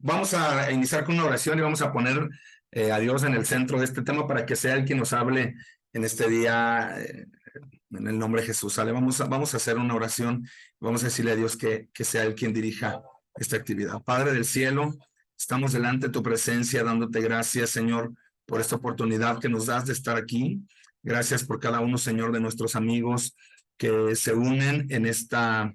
Vamos a iniciar con una oración y vamos a poner a Dios en el centro de este tema para que sea Él quien nos hable en este día, en el nombre de Jesús. ¿Sale? Vamos a hacer una oración, vamos a decirle a Dios que sea Él quien dirija esta actividad. Padre del cielo, estamos delante de tu presencia dándote gracias, Señor, por esta oportunidad que nos das de estar aquí. Gracias por cada uno, Señor, de nuestros amigos que se unen en esta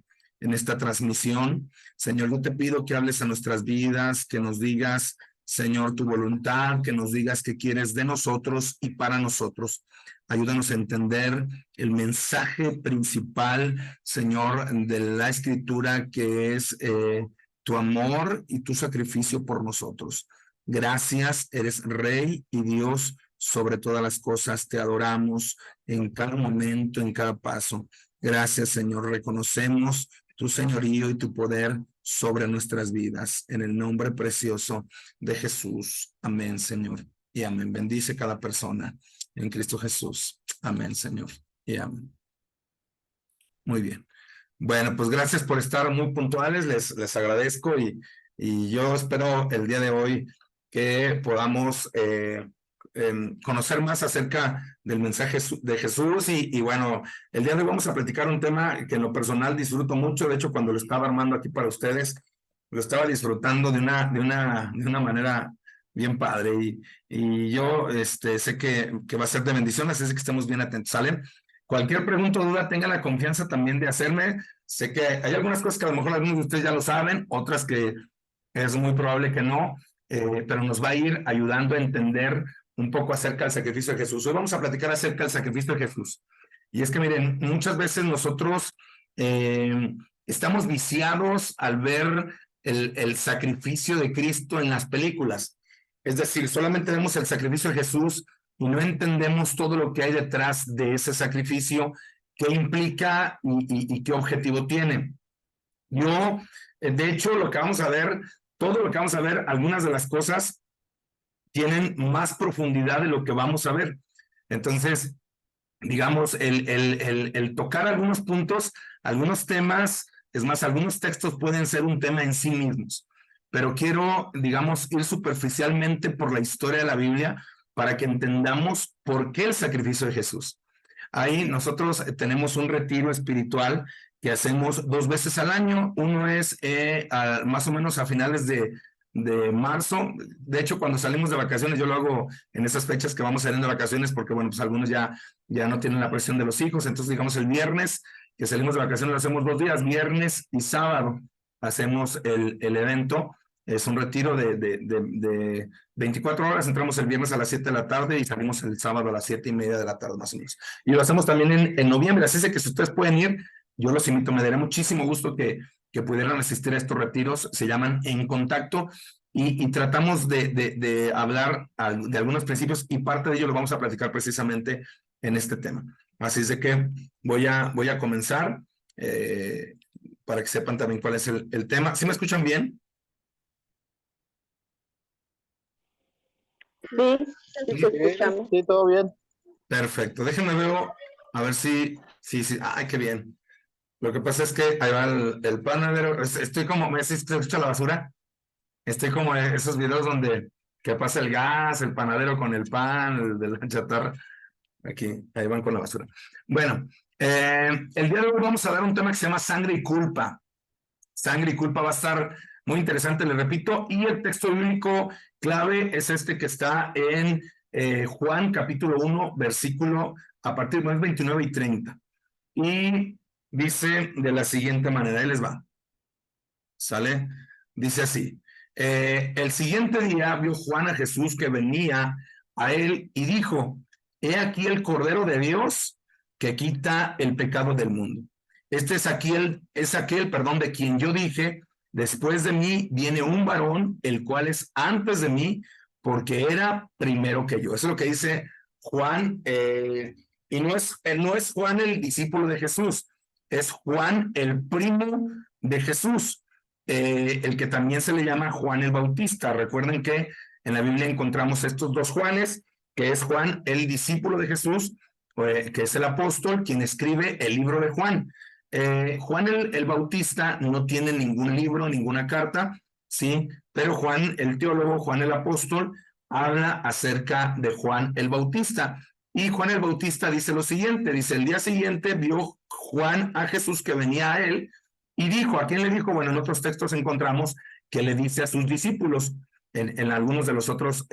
transmisión. Señor, yo te pido que hables a nuestras vidas, que nos digas, Señor, tu voluntad, que nos digas qué quieres de nosotros y para nosotros. Ayúdanos a entender el mensaje principal, Señor, de la Escritura, que es tu amor y tu sacrificio por nosotros. Gracias, eres Rey y Dios sobre todas las cosas. Te adoramos en cada momento, en cada paso. Gracias, Señor. Reconocemos tu señorío y tu poder sobre nuestras vidas. En el nombre precioso de Jesús. Amén, Señor. Y amén. Bendice cada persona en Cristo Jesús. Amén, Señor. Y amén. Muy bien. Bueno, pues gracias por estar muy puntuales. Les agradezco y yo espero el día de hoy que podamos conocer más acerca del mensaje de Jesús y bueno, el día de hoy vamos a platicar un tema que en lo personal disfruto mucho. De hecho, cuando lo estaba armando aquí para ustedes, lo estaba disfrutando de una manera bien padre y yo sé que va a ser de bendición, así es que estemos bien atentos. ¿Sale? Cualquier pregunta o duda, tenga la confianza también de hacerme. Sé que hay algunas cosas que a lo mejor algunos de ustedes ya lo saben, otras que es muy probable que no, pero nos va a ir ayudando a entender un poco acerca del sacrificio de Jesús. Hoy vamos a platicar acerca del sacrificio de Jesús. Y es que miren, muchas veces nosotros estamos viciados al ver el sacrificio de Cristo en las películas. Es decir, solamente vemos el sacrificio de Jesús y no entendemos todo lo que hay detrás de ese sacrificio, qué implica y qué objetivo tiene. Yo, de hecho, lo que vamos a ver, todo lo que vamos a ver, algunas de las cosas tienen más profundidad de lo que vamos a ver. Entonces, digamos, el tocar algunos puntos, algunos temas, es más, algunos textos pueden ser un tema en sí mismos, pero quiero, digamos, ir superficialmente por la historia de la Biblia para que entendamos por qué el sacrificio de Jesús. Ahí nosotros tenemos un retiro espiritual que hacemos 2 veces al año. Uno es más o menos a finales de marzo. De hecho, cuando salimos de vacaciones, yo lo hago en esas fechas que vamos saliendo de vacaciones, porque bueno, pues algunos ya no tienen la presión de los hijos. Entonces, digamos, el viernes que salimos de vacaciones lo hacemos 2 días, viernes y sábado hacemos el evento. Es un retiro de 24 horas, entramos el viernes a las 7 de la tarde y salimos el sábado a las 7:30 de la tarde más o menos. Y lo hacemos también en noviembre, así es que si ustedes pueden ir, yo los invito, me daría muchísimo gusto que pudieran asistir a estos retiros. Se llaman En Contacto y tratamos de hablar de algunos principios y parte de ello lo vamos a platicar precisamente en este tema. Así es de que voy a comenzar para que sepan también cuál es el tema. ¿Sí me escuchan bien? Sí, te escuchamos. Sí, todo bien. Perfecto, déjenme ver, a ver si, ay, qué bien. Lo que pasa es que ahí va el panadero, estoy como, ¿me se escucha la basura? Estoy como en esos videos donde que pasa el gas, el panadero con el pan, el de la chatarra. Aquí, ahí van con la basura. Bueno, el día de hoy vamos a dar un tema que se llama sangre y culpa. Sangre y culpa va a estar muy interesante, le repito, y el texto bíblico clave es este que está en Juan capítulo 1, versículo a partir de 29 y 30. Y dice de la siguiente manera, ahí les va. ¿Sale? Dice así. El siguiente día vio Juan a Jesús que venía a él y dijo, he aquí el Cordero de Dios que quita el pecado del mundo. Este es aquel, de quien yo dije, después de mí viene un varón, el cual es antes de mí, porque era primero que yo. Eso es lo que dice Juan, y no es Juan el discípulo de Jesús, es Juan el primo de Jesús, el que también se le llama Juan el Bautista. Recuerden que en la Biblia encontramos estos 2 Juanes, que es Juan el discípulo de Jesús, que es el apóstol, quien escribe el libro de Juan. Juan el Bautista no tiene ningún libro, ninguna carta, ¿sí? Pero Juan, el teólogo, Juan el apóstol, habla acerca de Juan el Bautista. Y Juan el Bautista dice lo siguiente, dice, el día siguiente vio Juan a Jesús que venía a él y dijo, ¿a quién le dijo? Bueno, en otros textos encontramos que le dice a sus discípulos, en algunos de los otros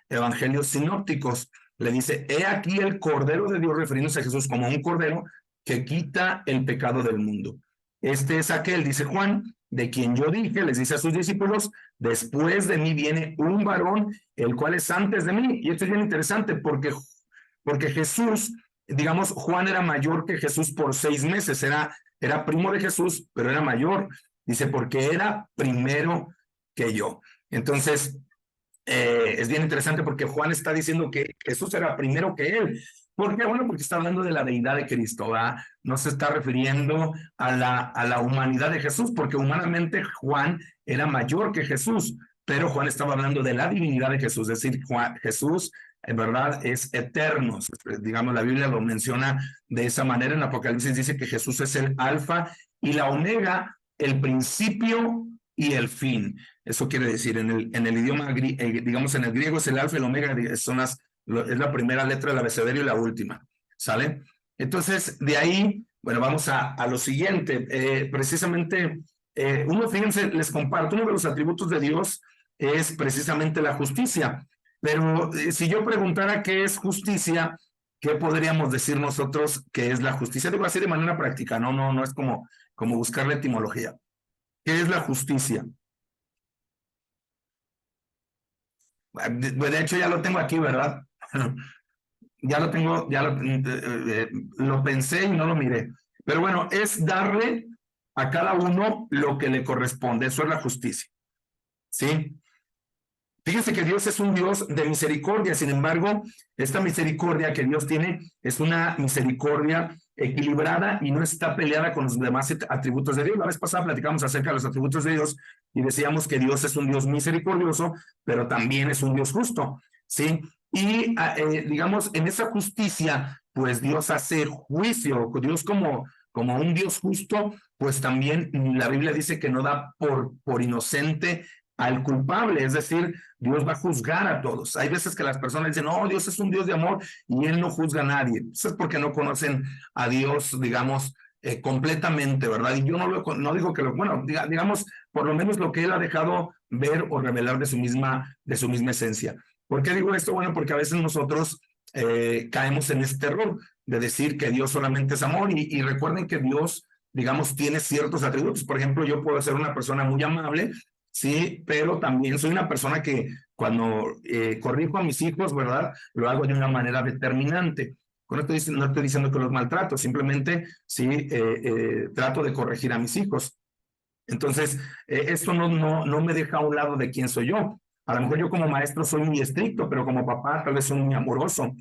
evangelios sinópticos, le dice, he aquí el Cordero de Dios, refiriéndose a Jesús como un Cordero que quita el pecado del mundo. Este es aquel, dice Juan, de quien yo dije, les dice a sus discípulos, después de mí viene un varón, el cual es antes de mí. Y esto es bien interesante porque Jesús, digamos, Juan era mayor que Jesús por 6 meses, era primo de Jesús, pero era mayor. Dice, porque era primero que yo. Entonces, es bien interesante porque Juan está diciendo que Jesús era primero que él. ¿Por qué? Bueno, porque está hablando de la deidad de Cristo, ¿verdad? No se está refiriendo a la humanidad de Jesús, porque humanamente Juan era mayor que Jesús, pero Juan estaba hablando de la divinidad de Jesús, es decir, Jesús en verdad es eterno. Digamos, la Biblia lo menciona de esa manera. En Apocalipsis dice que Jesús es el alfa y la omega, el principio y el fin. Eso quiere decir, en el idioma, digamos, en el griego es el alfa y el omega, es la primera letra del abecedario y la última, ¿sale? Entonces, de ahí, bueno, vamos a lo siguiente. Precisamente, fíjense, les comparto, uno de los atributos de Dios es precisamente la justicia. Pero si yo preguntara qué es justicia, ¿qué podríamos decir nosotros que es la justicia? Digo así de manera práctica, no es como buscar la etimología. ¿Qué es la justicia? De hecho, ya lo tengo aquí, ¿verdad? Ya lo tengo, lo pensé y no lo miré. Pero bueno, es darle a cada uno lo que le corresponde. Eso es la justicia. ¿Sí? Fíjense que Dios es un Dios de misericordia, sin embargo, esta misericordia que Dios tiene es una misericordia equilibrada y no está peleada con los demás atributos de Dios. La vez pasada platicamos acerca de los atributos de Dios y decíamos que Dios es un Dios misericordioso, pero también es un Dios justo, ¿sí? Y digamos, en esa justicia, pues Dios hace juicio. Dios como un Dios justo, pues también la Biblia dice que no da por inocente al culpable, es decir, Dios va a juzgar a todos. Hay veces que las personas dicen, no, Dios es un Dios de amor y Él no juzga a nadie. Eso es porque no conocen a Dios, digamos, completamente, ¿verdad? Y yo no digo que digamos, por lo menos lo que Él ha dejado ver o revelar de su misma esencia. ¿Por qué digo esto? Bueno, porque a veces nosotros caemos en este error de decir que Dios solamente es amor y recuerden que Dios, digamos, tiene ciertos atributos. Por ejemplo, yo puedo ser una persona muy amable, sí, pero también soy una persona que cuando corrijo a mis hijos, ¿verdad? Lo hago de una manera determinante. No estoy diciendo que los maltrato, simplemente sí trato de corregir a mis hijos. Entonces, esto no me deja a un lado de quién soy yo. A lo mejor yo como maestro soy muy estricto, pero como papá tal vez soy muy amoroso.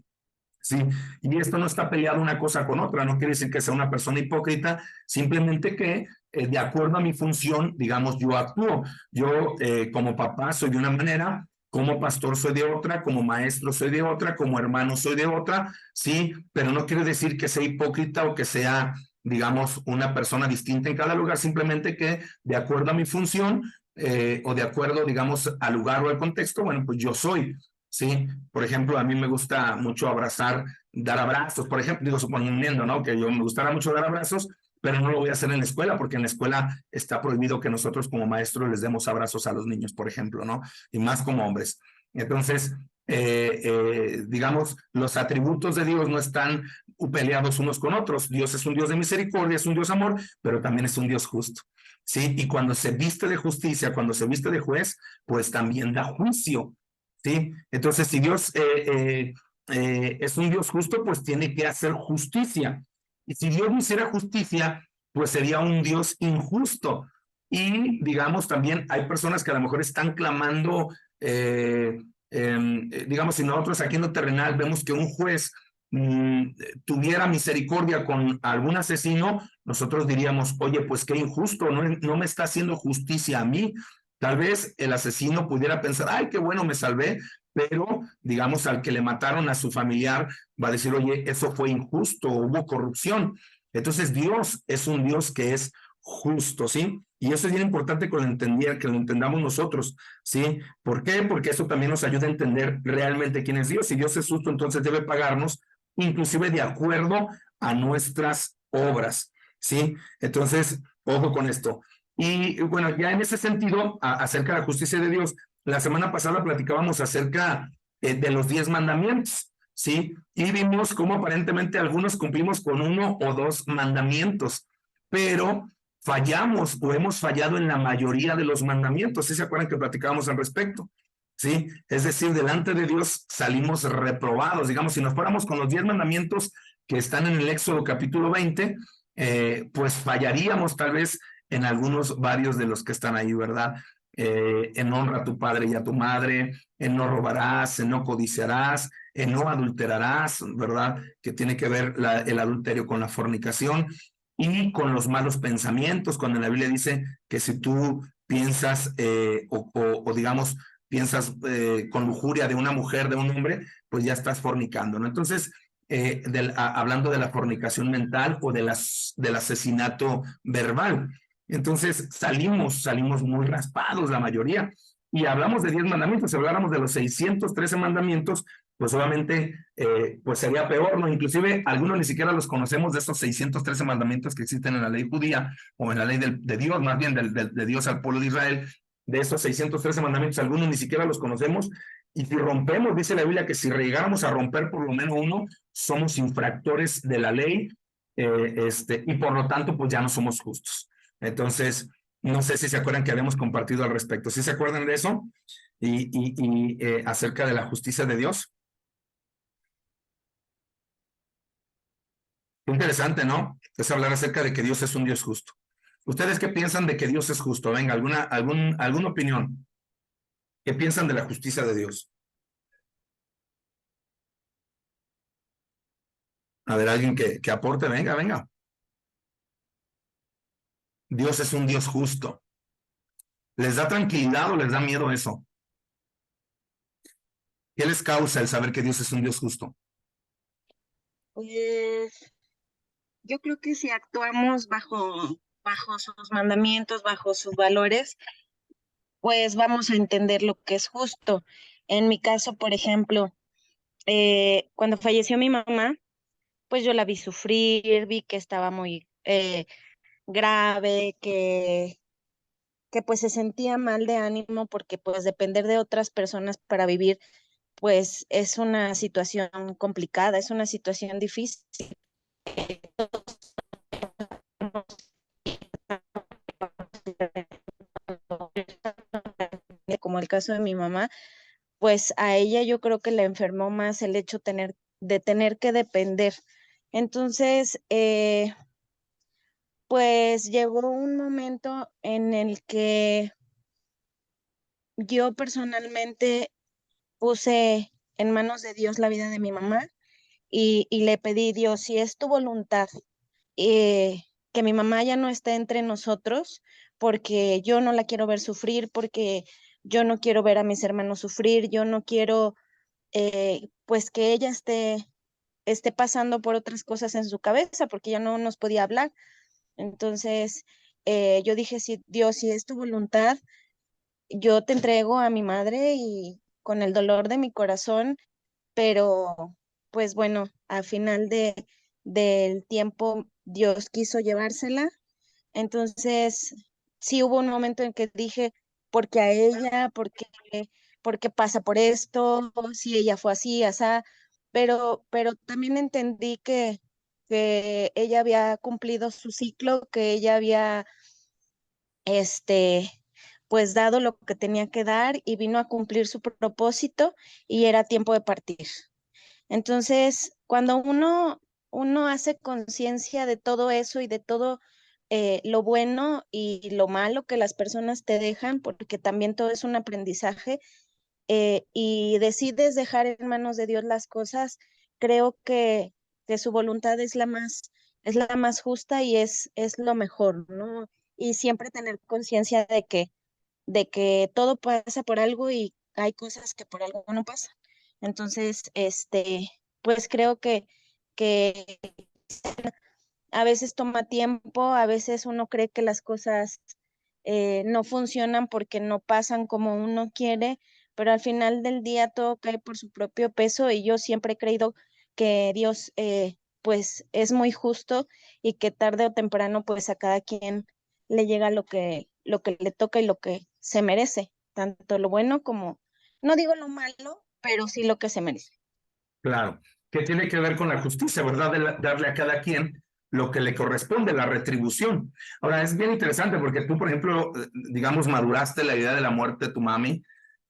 Sí, y esto no está peleado una cosa con otra, no quiere decir que sea una persona hipócrita, simplemente que de acuerdo a mi función, digamos, yo actúo. Yo como papá soy de una manera, como pastor soy de otra, como maestro soy de otra, como hermano soy de otra, sí, pero no quiere decir que sea hipócrita o que sea, digamos, una persona distinta en cada lugar, simplemente que de acuerdo a mi función o de acuerdo, digamos, al lugar o al contexto, bueno, pues yo soy. Sí, por ejemplo, a mí me gusta mucho dar abrazos, por ejemplo, digo, suponiendo, ¿no? Que yo me gustara mucho dar abrazos, pero no lo voy a hacer en la escuela, porque en la escuela está prohibido que nosotros como maestros les demos abrazos a los niños, por ejemplo, ¿no? Y más como hombres. Entonces, digamos, los atributos de Dios no están peleados unos con otros. Dios es un Dios de misericordia, es un Dios de amor, pero también es un Dios justo. ¿Sí? Y cuando se viste de justicia, cuando se viste de juez, pues también da juicio. ¿Sí? Entonces, si Dios es un Dios justo, pues tiene que hacer justicia. Y si Dios no hiciera justicia, pues sería un Dios injusto. Y digamos, también hay personas que a lo mejor están clamando, digamos, si nosotros aquí en lo terrenal vemos que un juez tuviera misericordia con algún asesino, nosotros diríamos, oye, pues qué injusto, no me está haciendo justicia a mí. Tal vez el asesino pudiera pensar, ay, qué bueno, me salvé, pero digamos al que le mataron a su familiar va a decir, oye, eso fue injusto, hubo corrupción. Entonces Dios es un Dios que es justo, ¿sí? Y eso es bien importante que lo entendamos nosotros, ¿sí? ¿Por qué? Porque eso también nos ayuda a entender realmente quién es Dios. Si Dios es justo, entonces debe pagarnos, inclusive de acuerdo a nuestras obras, ¿sí? Entonces, ojo con esto. Y bueno, ya en ese sentido, acerca de la justicia de Dios, la semana pasada platicábamos acerca de los 10 mandamientos, ¿sí? Y vimos cómo aparentemente algunos cumplimos con 1 o 2 mandamientos, pero fallamos o hemos fallado en la mayoría de los mandamientos. ¿Sí se acuerdan que platicábamos al respecto? ¿Sí? Es decir, delante de Dios salimos reprobados. Digamos, si nos fuéramos con los 10 mandamientos que están en el Éxodo capítulo 20, pues fallaríamos tal vez en algunos, varios de los que están ahí, ¿verdad? En honra a tu padre y a tu madre, en no robarás, en no codiciarás, en no adulterarás, ¿verdad? Que tiene que ver el adulterio con la fornicación y con los malos pensamientos, cuando la Biblia dice que si tú piensas o digamos, piensas con lujuria de una mujer, de un hombre, pues ya estás fornicando, ¿no? Entonces, hablando de la fornicación mental o del asesinato verbal. Entonces salimos muy raspados la mayoría. Y hablamos de 10 mandamientos, si habláramos de los 613 mandamientos, pues obviamente pues sería peor, ¿no? Inclusive algunos ni siquiera los conocemos de esos 613 mandamientos que existen en la ley judía o en la ley de Dios, más bien de Dios al pueblo de Israel. De esos 613 mandamientos, algunos ni siquiera los conocemos. Y si rompemos, dice la Biblia que si llegáramos a romper por lo menos uno, somos infractores de la ley y por lo tanto, pues ya no somos justos. Entonces, no sé si se acuerdan que habíamos compartido al respecto. ¿Sí se acuerdan de eso? Y acerca de la justicia de Dios. Qué interesante, ¿no? Es hablar acerca de que Dios es un Dios justo. ¿Ustedes qué piensan de que Dios es justo? Venga, alguna opinión. ¿Qué piensan de la justicia de Dios? A ver, alguien que aporte, venga. Dios es un Dios justo. ¿Les da tranquilidad o les da miedo eso? ¿Qué les causa el saber que Dios es un Dios justo? Pues yo creo que si actuamos bajo sus mandamientos, bajo sus valores, pues vamos a entender lo que es justo. En mi caso, por ejemplo, cuando falleció mi mamá, pues yo la vi sufrir, vi que estaba muy grave, que pues se sentía mal de ánimo porque pues depender de otras personas para vivir, pues es una situación complicada, es una situación difícil. Como el caso de mi mamá, pues a ella yo creo que le enfermó más el hecho de tener que depender. Entonces, pues llegó un momento en el que yo personalmente puse en manos de Dios la vida de mi mamá y le pedí, Dios, si es tu voluntad, que mi mamá ya no esté entre nosotros, porque yo no la quiero ver sufrir, porque yo no quiero ver a mis hermanos sufrir, yo no quiero pues que ella esté pasando por otras cosas en su cabeza, porque ya no nos podía hablar. Entonces, yo dije, si Dios, si es tu voluntad, yo te entrego a mi madre y con el dolor de mi corazón, pero pues bueno, al final del tiempo Dios quiso llevársela. Entonces, sí hubo un momento en que dije, ¿por qué a ella? ¿Por qué pasa por esto? Si ella fue así, asá. Pero también entendí que ella había cumplido su ciclo, que ella había, este, pues dado lo que tenía que dar y vino a cumplir su propósito y era tiempo de partir. Entonces, cuando uno hace conciencia de todo eso y de todo lo bueno y lo malo que las personas te dejan, porque también todo es un aprendizaje, y decides dejar en manos de Dios las cosas, creo que su voluntad es la más justa y es lo mejor, ¿no? Y siempre tener conciencia de que todo pasa por algo y hay cosas que por algo no pasan. Entonces, pues creo que a veces toma tiempo, a veces uno cree que las cosas no funcionan porque no pasan como uno quiere, pero al final del día todo cae por su propio peso y yo siempre he creído que Dios pues es muy justo y que tarde o temprano pues a cada quien le llega lo que le toca y lo que se merece, tanto lo bueno como, no digo lo malo, pero sí lo que se merece. Claro, que tiene que ver con la justicia, ¿verdad? Darle a cada quien lo que le corresponde, la retribución. Ahora, es bien interesante porque tú, por ejemplo, digamos, maduraste la idea de la muerte de tu mami,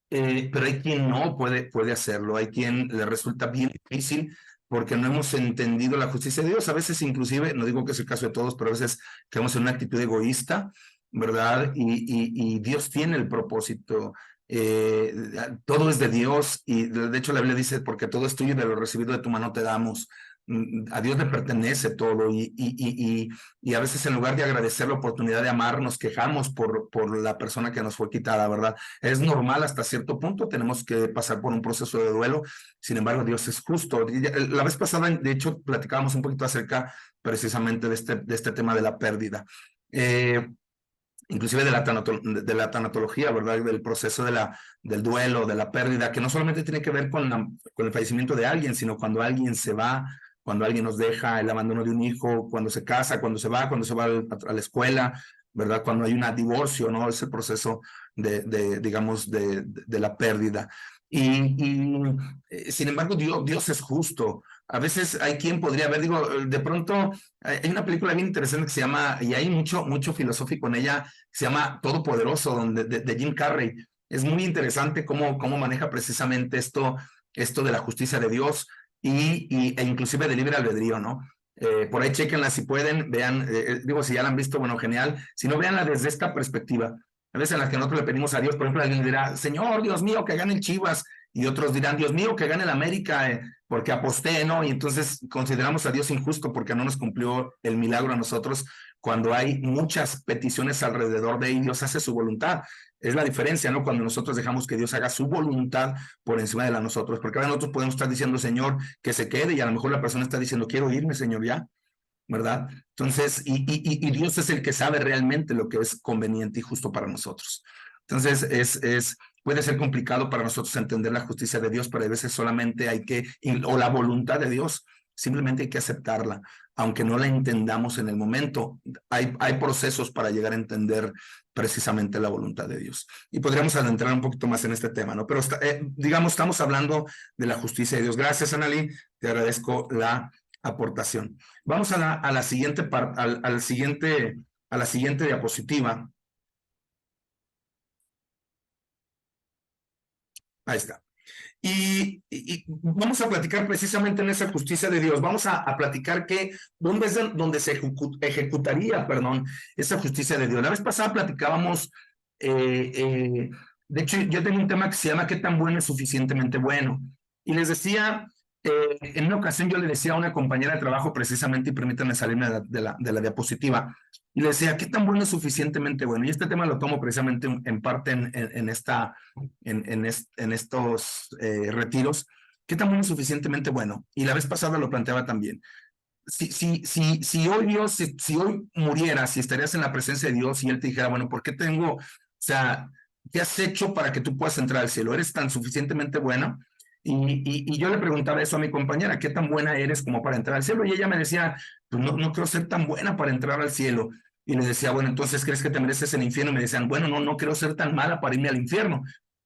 pero hay quien no puede hacerlo, hay quien le resulta bien difícil porque no hemos entendido la justicia de Dios. A veces inclusive, no digo que es el caso de todos, pero a veces quedamos en una actitud egoísta, ¿verdad? Y Dios tiene el propósito. Eh, Todo es de Dios y de hecho la Biblia dice, porque todo es tuyo y de lo recibido de tu mano te damos. A Dios le pertenece todo y a veces en lugar de agradecer la oportunidad de amar, nos quejamos por la persona que nos fue quitada, ¿verdad? Es normal hasta cierto punto, tenemos que pasar por un proceso de duelo, sin embargo Dios es justo. La vez pasada, de hecho, platicábamos un poquito acerca precisamente de este tema de la pérdida. Inclusive de la tanatología, ¿verdad? Del proceso del duelo, de la pérdida, que no solamente tiene que ver con el fallecimiento de alguien, sino cuando alguien se va, cuando alguien nos deja, el abandono de un hijo, cuando se casa, cuando se va a la escuela, ¿verdad? Cuando hay un divorcio, ¿no? Ese proceso digamos, de la pérdida. Sin embargo, Dios es justo. A veces hay quien podría ver, digo, de pronto hay una película bien interesante que se llama, y hay mucho filosófico en ella, se llama Todopoderoso, de Jim Carrey. Es muy interesante cómo maneja precisamente esto de la justicia de Dios e inclusive de libre albedrío, ¿no? Por ahí chequenla si pueden, vean, digo, si ya la han visto, bueno, genial. Si no, veanla desde esta perspectiva. A veces en las que nosotros le pedimos a Dios, por ejemplo, alguien dirá, Señor, Dios mío, que gane el Chivas, y otros dirán, Dios mío, que gane el América, porque aposté, ¿no? Y entonces consideramos a Dios injusto porque no nos cumplió el milagro a nosotros cuando hay muchas peticiones alrededor de él, Dios hace su voluntad. Es la diferencia, ¿no? Cuando nosotros dejamos que Dios haga su voluntad por encima de la de nosotros, porque ahora nosotros podemos estar diciendo, Señor, que se quede, y a lo mejor la persona está diciendo, quiero irme, Señor, ya, ¿verdad? Entonces, y Dios es el que sabe realmente lo que es conveniente y justo para nosotros. Entonces, puede ser complicado para nosotros entender la justicia de Dios, pero a veces solamente hay que, o la voluntad de Dios, simplemente hay que aceptarla, aunque no la entendamos en el momento. Hay procesos para llegar a entender precisamente la voluntad de Dios. Y podríamos adentrar un poquito más en este tema, ¿no? Pero digamos, estamos hablando de la justicia de Dios. Gracias, Analí, te agradezco la aportación. Vamos a la siguiente parte, a la siguiente diapositiva. Ahí está. Y vamos a platicar precisamente en esa justicia de Dios. Vamos a platicar dónde es donde se ejecutaría, perdón, esa justicia de Dios. La vez pasada platicábamos, de hecho, yo tengo un tema que se llama ¿qué tan bueno es suficientemente bueno? Y les decía, en una ocasión yo le decía a una compañera de trabajo precisamente, y permítanme salirme de la diapositiva, y le decía, ¿qué tan bueno es suficientemente bueno? Y este tema lo tomo precisamente en parte en estos retiros. ¿Qué tan bueno es suficientemente bueno? Y la vez pasada lo planteaba también. Si hoy Dios, si hoy murieras, si estarías en la presencia de Dios y Él te dijera, bueno, ¿por qué tengo, o sea, qué has hecho para que tú puedas entrar al cielo? ¿Eres tan suficientemente buena? Y yo le preguntaba eso a mi compañera, ¿qué tan buena eres como para entrar al cielo? Y ella me decía, pues no creo ser tan buena para entrar al cielo. Y le decía, bueno, entonces, ¿crees que te mereces el infierno? Y me decían, bueno, no quiero ser tan mala para irme al infierno.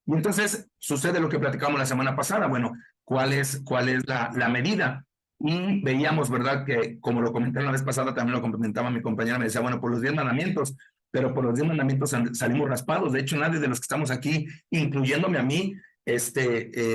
Y entonces sucede lo que platicamos la semana pasada. Bueno, ¿cuál es la medida? Y veíamos, ¿verdad? Que como lo comenté la vez pasada, también lo comentaba mi compañera, me decía, bueno, por los 10 mandamientos, pero por los 10 mandamientos salimos raspados. De hecho, nadie de los que estamos aquí, incluyéndome a mí,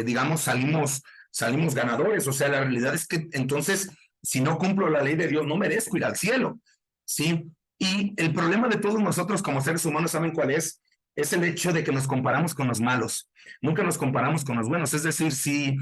digamos, salimos ganadores. O sea, la realidad es que entonces, si no cumplo la ley de Dios, no merezco ir al cielo, ¿sí? Y el problema de todos nosotros como seres humanos, ¿saben cuál es? Es el hecho de que nos comparamos con los malos. Nunca nos comparamos con los buenos. Es decir, si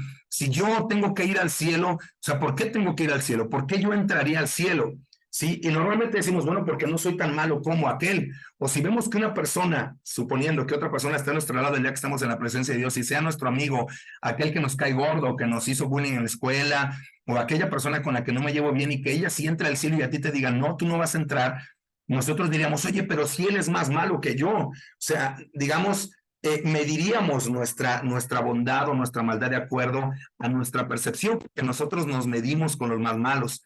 yo tengo que ir al cielo, o sea, ¿por qué tengo que ir al cielo? ¿Por qué yo entraría al cielo? Sí, y normalmente decimos, bueno, porque no soy tan malo como aquel. O si vemos que una persona, suponiendo que otra persona está a nuestro lado el día que estamos en la presencia de Dios, y sea nuestro amigo, aquel que nos cae gordo, que nos hizo bullying en la escuela, o aquella persona con la que no me llevo bien y que ella sí entra al cielo y a ti te diga, no, tú no vas a entrar, nosotros diríamos, oye, pero si él es más malo que yo. O sea, digamos, mediríamos nuestra bondad o nuestra maldad de acuerdo a nuestra percepción, porque nosotros nos medimos con los más malos.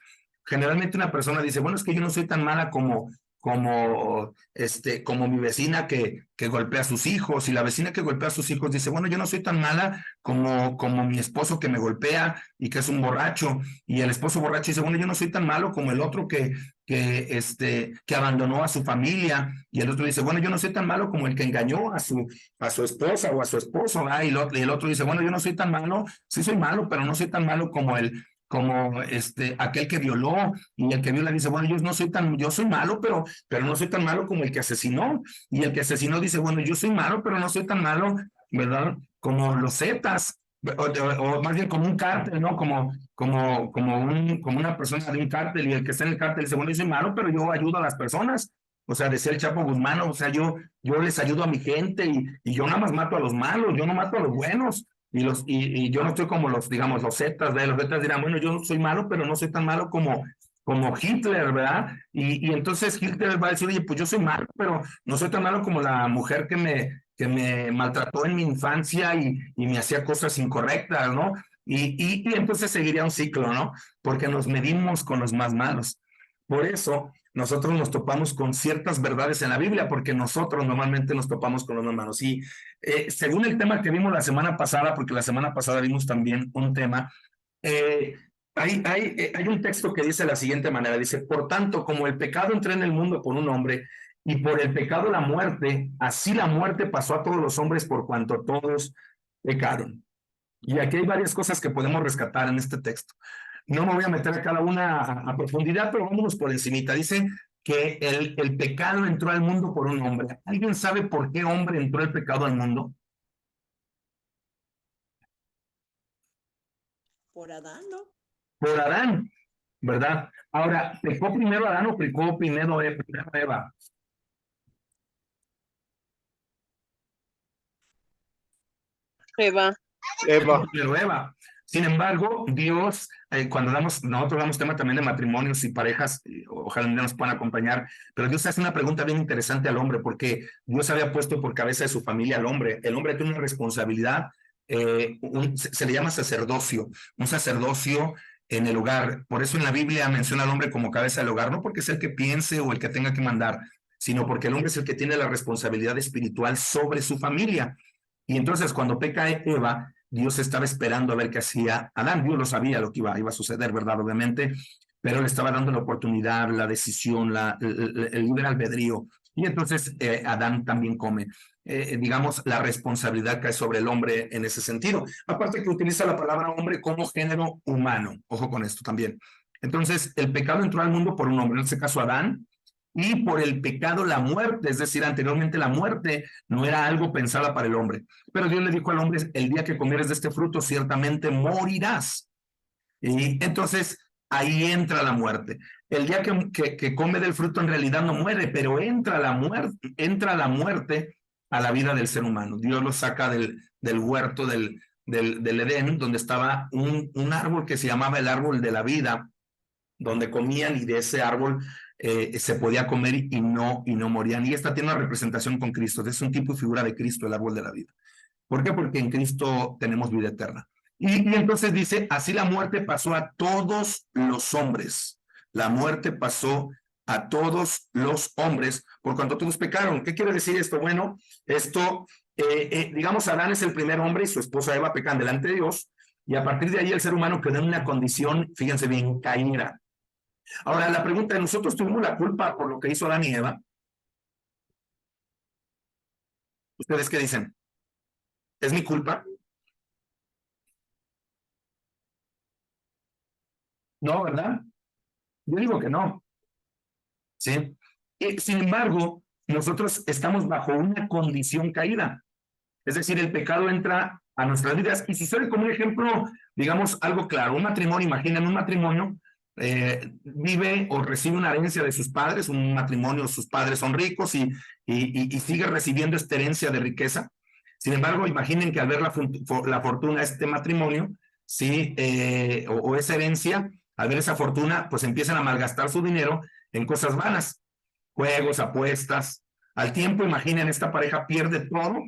Generalmente una persona dice, bueno, es que yo no soy tan mala como mi vecina que golpea a sus hijos, y la vecina que golpea a sus hijos dice, bueno, yo no soy tan mala como mi esposo que me golpea y que es un borracho, y el esposo borracho dice, bueno, yo no soy tan malo como el otro que abandonó a su familia, y el otro dice, bueno, yo no soy tan malo como el que engañó a su esposa o a su esposo, ¿verdad? Y el otro dice, bueno, yo no soy tan malo, sí soy malo, pero no soy tan malo como aquel que violó, y el que viola dice, bueno, yo soy malo, pero no soy tan malo como el que asesinó, y el que asesinó dice, bueno, yo soy malo, pero no soy tan malo, ¿verdad? Como los Zetas, o más bien como un cártel, ¿no? Como una persona de un cártel, y el que está en el cártel dice, bueno, yo soy malo, pero yo ayudo a las personas. O sea, decía el Chapo Guzmán, o sea, yo les ayudo a mi gente, y yo nada más mato a los malos, yo no mato a los buenos. Y yo no estoy como digamos, los Zetas, ¿verdad? Los Zetas dirán, bueno, yo soy malo, pero no soy tan malo como Hitler, ¿verdad? Y entonces Hitler va a decir, oye, pues yo soy malo, pero no soy tan malo como la mujer que me maltrató en mi infancia y me hacía cosas incorrectas, ¿no? Y entonces seguiría un ciclo, ¿no? Porque nos medimos con los más malos. Por eso nosotros nos topamos con ciertas verdades en la Biblia, porque nosotros normalmente nos topamos con los más malos. Y según el tema que vimos la semana pasada, porque la semana pasada vimos también un tema, eh, hay un texto que dice de la siguiente manera, dice, por tanto, como el pecado entró en el mundo por un hombre, y por el pecado la muerte, así la muerte pasó a todos los hombres por cuanto todos pecaron. Y aquí hay varias cosas que podemos rescatar en este texto. No me voy a meter a cada una a profundidad, pero vámonos por encimita. Dice que el pecado entró al mundo por un hombre. ¿Alguien sabe por qué hombre entró el pecado al mundo? Por Adán, ¿no? Por Adán, ¿verdad? Ahora, ¿pecó primero Adán o pecó primero Eva? Eva. Eva. Primero Eva. Sin embargo, Dios, cuando nosotros damos tema también de matrimonios y parejas, ojalá nos puedan acompañar, pero Dios hace una pregunta bien interesante al hombre, porque Dios había puesto por cabeza de su familia al hombre. El hombre tiene una responsabilidad, se le llama sacerdocio, un sacerdocio en el hogar. Por eso en la Biblia menciona al hombre como cabeza del hogar, no porque es el que piense o el que tenga que mandar, sino porque el hombre es el que tiene la responsabilidad espiritual sobre su familia. Y entonces cuando peca Eva, Dios estaba esperando a ver qué hacía Adán. Dios lo sabía lo que iba a suceder, ¿verdad? Obviamente, pero le estaba dando la oportunidad, la decisión, el libre albedrío. Y entonces Adán también come. Digamos, la responsabilidad cae sobre el hombre en ese sentido. Aparte que utiliza la palabra hombre como género humano. Ojo con esto también. Entonces, el pecado entró al mundo por un hombre, en este caso Adán, y por el pecado la muerte, es decir, anteriormente la muerte no era algo pensada para el hombre. Pero Dios le dijo al hombre, el día que comieres de este fruto, ciertamente morirás. Y entonces ahí entra la muerte. El día que come del fruto en realidad no muere, pero entra la muerte a la vida del ser humano. Dios lo saca del huerto del Edén, donde estaba un árbol que se llamaba el árbol de la vida, donde comían, y de ese árbol se podía comer y no morían. Y esta tiene una representación con Cristo. Es un tipo y figura de Cristo, el árbol de la vida. ¿Por qué? Porque en Cristo tenemos vida eterna. Y entonces dice, así la muerte pasó a todos los hombres. La muerte pasó a todos los hombres por cuanto todos pecaron. ¿Qué quiere decir esto? Bueno, esto, digamos, Adán es el primer hombre y su esposa Eva pecan delante de Dios, y a partir de ahí el ser humano quedó en una condición, fíjense bien, caída. Ahora, la pregunta es, ¿nosotros tuvimos la culpa por lo que hizo Adán y Eva? ¿Ustedes qué dicen? ¿Es mi culpa? No, ¿verdad? Yo digo que no, ¿sí? Sin embargo, nosotros estamos bajo una condición caída. Es decir, el pecado entra a nuestras vidas. Y si soy como un ejemplo, digamos, algo claro, un matrimonio, imaginen un matrimonio, vive o recibe una herencia de sus padres, un matrimonio, sus padres son ricos y sigue recibiendo esta herencia de riqueza. Sin embargo, imaginen que al ver la fortuna de este matrimonio, ¿sí? O esa herencia, al ver esa fortuna, pues empiezan a malgastar su dinero en cosas vanas, juegos, apuestas. Al tiempo, imaginen, esta pareja pierde todo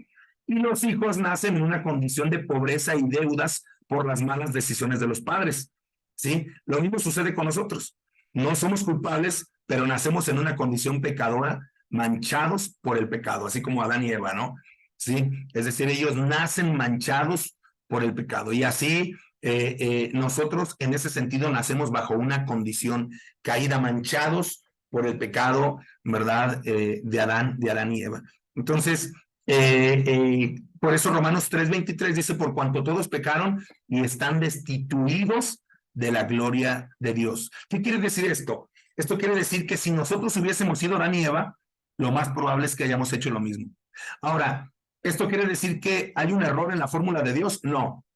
y los hijos nacen en una condición de pobreza y deudas por las malas decisiones de los padres. ¿Sí? Lo mismo sucede con nosotros. No somos culpables, pero nacemos en una condición pecadora, manchados por el pecado, así como Adán y Eva, ¿no? ¿Sí? Es decir, ellos nacen manchados por el pecado. Y así nosotros, en ese sentido, nacemos bajo una condición caída, manchados por el pecado, ¿verdad? De Adán y Eva. Entonces, por eso Romanos 3:23 dice, por cuanto todos pecaron y están destituidos de la gloria de Dios. ¿Qué quiere decir esto? Esto quiere decir que si nosotros hubiésemos sido Adán y Eva, lo más probable es que hayamos hecho lo mismo. Ahora, ¿esto quiere decir que hay un error en la fórmula de Dios? No.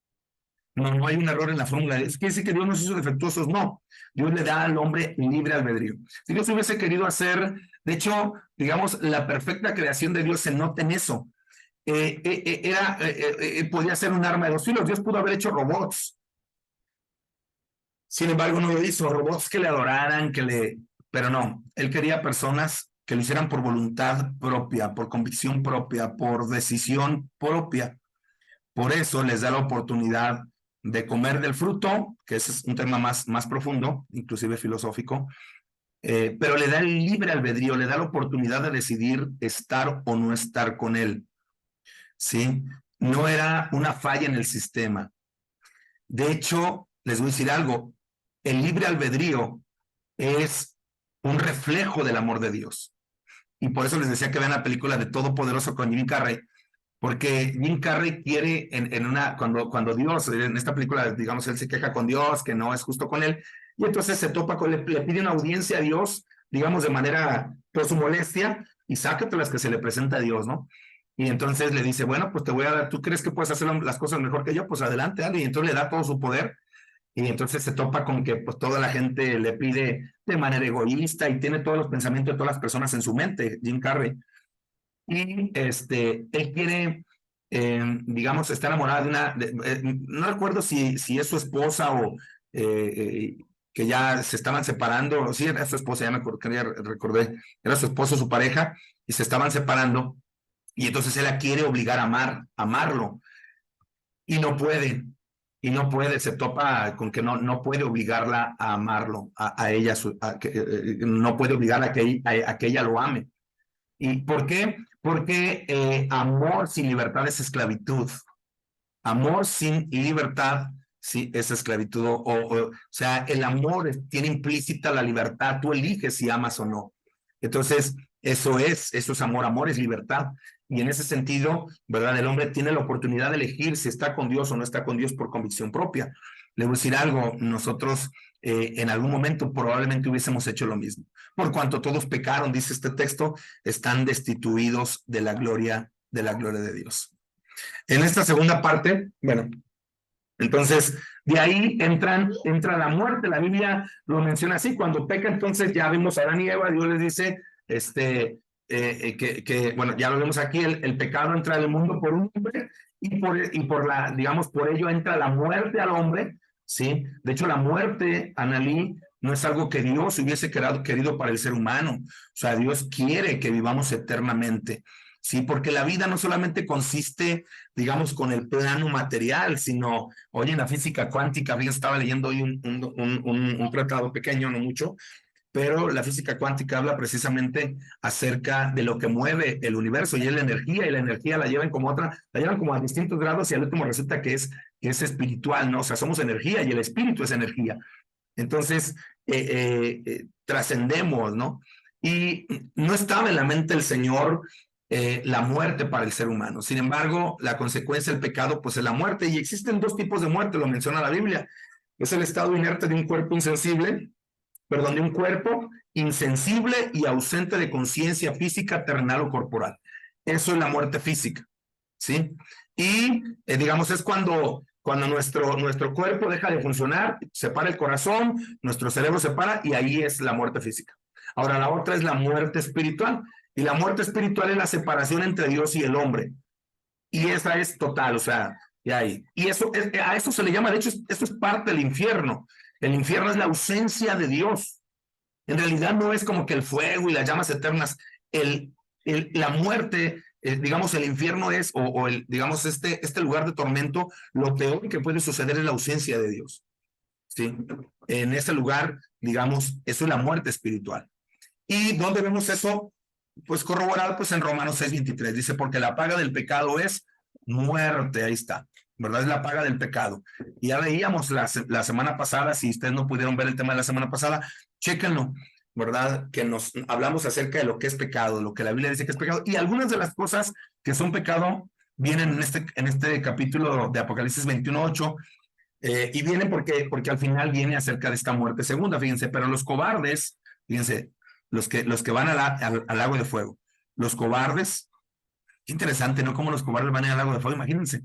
No hay un error en la fórmula de Dios. ¿Quiere decir que Dios nos hizo defectuosos? No. Dios le da al hombre libre albedrío. Si Dios hubiese querido hacer, de hecho, digamos, la perfecta creación de Dios se nota en eso. Podía ser un arma de dos filos. Dios pudo haber hecho robots. Sin embargo, no lo hizo. Robots que le adoraran, pero no. Él quería personas que lo hicieran por voluntad propia, por convicción propia, por decisión propia. Por eso les da la oportunidad de comer del fruto, que ese es un tema más profundo, inclusive filosófico, pero le da el libre albedrío, le da la oportunidad de decidir estar o no estar con él. ¿Sí? No era una falla en el sistema. De hecho, les voy a decir algo, el libre albedrío es un reflejo del amor de Dios. Y por eso les decía que vean la película de Todopoderoso con Jim Carrey, porque Jim Carrey quiere cuando Dios, en esta película, digamos, él se queja con Dios, que no es justo con él, y entonces se topa le pide una audiencia a Dios, digamos, de manera, por su molestia, y sácate las que se le presenta a Dios, ¿no? Y entonces le dice, bueno, pues te voy a dar, ¿tú crees que puedes hacer las cosas mejor que yo? Pues adelante, dale. Y entonces le da todo su poder, y entonces se topa con que pues toda la gente le pide de manera egoísta, y tiene todos los pensamientos de todas las personas en su mente, Jim Carrey. Y él quiere, digamos, está enamorada de no recuerdo si es su esposa o que ya se estaban separando, sí, era su esposa, ya recordé, era su esposo, su pareja, y se estaban separando, y entonces él la quiere obligar a amarlo, y no puede, se topa con que no puede obligarla a amarlo, a ella, no puede obligarla a que ella lo ame. ¿Y por qué? Porque amor sin libertad es esclavitud. Amor sin libertad sí, es esclavitud. O sea, el amor tiene implícita la libertad. Tú eliges si amas o no. Entonces, eso es amor. Amor es libertad. Y en ese sentido, ¿verdad? El hombre tiene la oportunidad de elegir si está con Dios o no está con Dios por convicción propia. Le voy a decir algo, nosotros en algún momento probablemente hubiésemos hecho lo mismo. Por cuanto todos pecaron, dice este texto, están destituidos de la gloria de Dios. En esta segunda parte, bueno, entonces de ahí entra la muerte. La Biblia lo menciona así, cuando peca, entonces ya vimos a Adán y Eva, Dios les dice, bueno, ya lo vemos aquí, el pecado entra al mundo por un hombre y por ello entra la muerte al hombre, ¿sí? De hecho, la muerte, Analí, no es algo que Dios hubiese querido para el ser humano. O sea, Dios quiere que vivamos eternamente, ¿sí? Porque la vida no solamente consiste, digamos, con el plano material, sino, hoy en la física cuántica, bien estaba leyendo hoy un tratado pequeño, no mucho, pero la física cuántica habla precisamente acerca de lo que mueve el universo, y es la energía, y la energía la llevan como a distintos grados, y al último resulta que es espiritual, ¿no? O sea, somos energía, y el espíritu es energía. Entonces, trascendemos, ¿no? Y no estaba en la mente del Señor la muerte para el ser humano. Sin embargo, la consecuencia del pecado, pues es la muerte, y existen dos tipos de muerte, lo menciona la Biblia. Es el estado inerte de un cuerpo de un cuerpo insensible y ausente de conciencia física, terrenal o corporal. Eso es la muerte física, ¿sí? Y, digamos, es cuando Cuando nuestro cuerpo deja de funcionar, se para el corazón, nuestro cerebro se para y ahí es la muerte física. Ahora, la otra es la muerte espiritual. Y la muerte espiritual es la separación entre Dios y el hombre. Y esa es total, o sea, de ahí. Y a eso se le llama, de hecho, esto es parte del infierno. El infierno es la ausencia de Dios. En realidad no es como que el fuego y las llamas eternas. La muerte, digamos, el infierno es, digamos, este lugar de tormento, lo peor que puede suceder es la ausencia de Dios. ¿Sí? En ese lugar, digamos, eso es la muerte espiritual. ¿Y dónde vemos eso? Pues corroborado pues en Romanos 6:23. Dice, porque la paga del pecado es muerte. Ahí está, ¿verdad? Es la paga del pecado. Y ya veíamos la semana pasada, si ustedes no pudieron ver el tema de la semana pasada, chéquenlo, ¿verdad? Que nos hablamos acerca de lo que es pecado, lo que la Biblia dice que es pecado. Y algunas de las cosas que son pecado vienen en este capítulo de Apocalipsis 21:8. Y vienen porque al final viene acerca de esta muerte segunda, fíjense, pero los cobardes, fíjense, los que van al lago de fuego, los cobardes, qué interesante, ¿no? Cómo los cobardes van al lago de fuego, imagínense.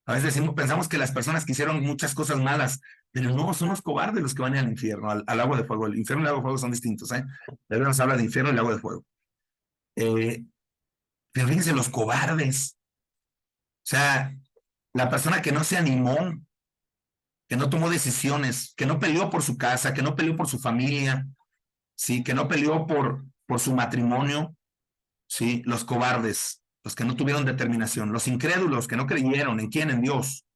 A veces pensamos que las personas que hicieron muchas cosas malas, pero no, son los cobardes los que van al infierno, al lago de fuego. El infierno y el lago de fuego son distintos, ¿eh? La Biblia nos habla de infierno y lago de fuego. Pero fíjense, los cobardes, o sea, la persona que no se animó, que no tomó decisiones, que no peleó por su casa, que no peleó por su familia, ¿sí? Que no peleó por su matrimonio, ¿sí? Los cobardes, los que no tuvieron determinación, los incrédulos que no creyeron en quién, en Dios,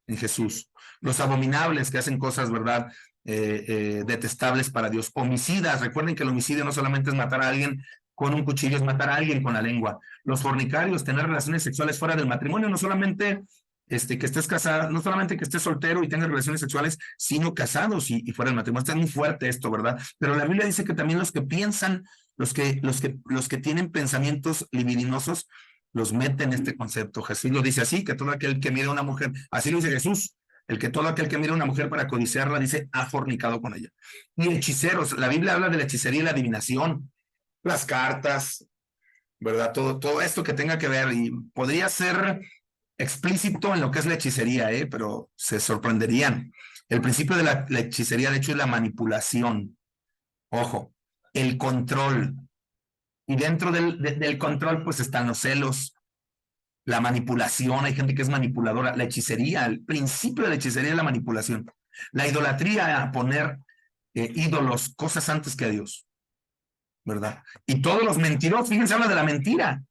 en Jesús, los abominables que hacen cosas, ¿verdad? Detestables para Dios, homicidas, recuerden que el homicidio no solamente es matar a alguien con un cuchillo, es matar a alguien con la lengua, los fornicarios, tener relaciones sexuales fuera del matrimonio, no solamente que estés casado, no solamente que estés soltero y tengas relaciones sexuales, sino casados y fuera del matrimonio. Está muy fuerte esto, ¿verdad? Pero la Biblia dice que también los que piensan, los que tienen pensamientos libidinosos, los mete en este concepto. Jesús lo dice así, que todo aquel que mira a una mujer, así lo dice Jesús, todo aquel que mira a una mujer para codiciarla, dice, ha fornicado con ella. Y hechiceros, la Biblia habla de la hechicería y la adivinación, las cartas, ¿verdad? Todo esto que tenga que ver, y podría ser explícito en lo que es la hechicería, pero se sorprenderían. El principio de la hechicería, de hecho, es la manipulación. Ojo, el control. Y dentro del control, pues están los celos, la manipulación. Hay gente que es manipuladora. La hechicería, el principio de la hechicería es la manipulación. La idolatría, a poner ídolos, cosas antes que a Dios, ¿verdad? Y todos los mentirosos, fíjense, habla de la mentira.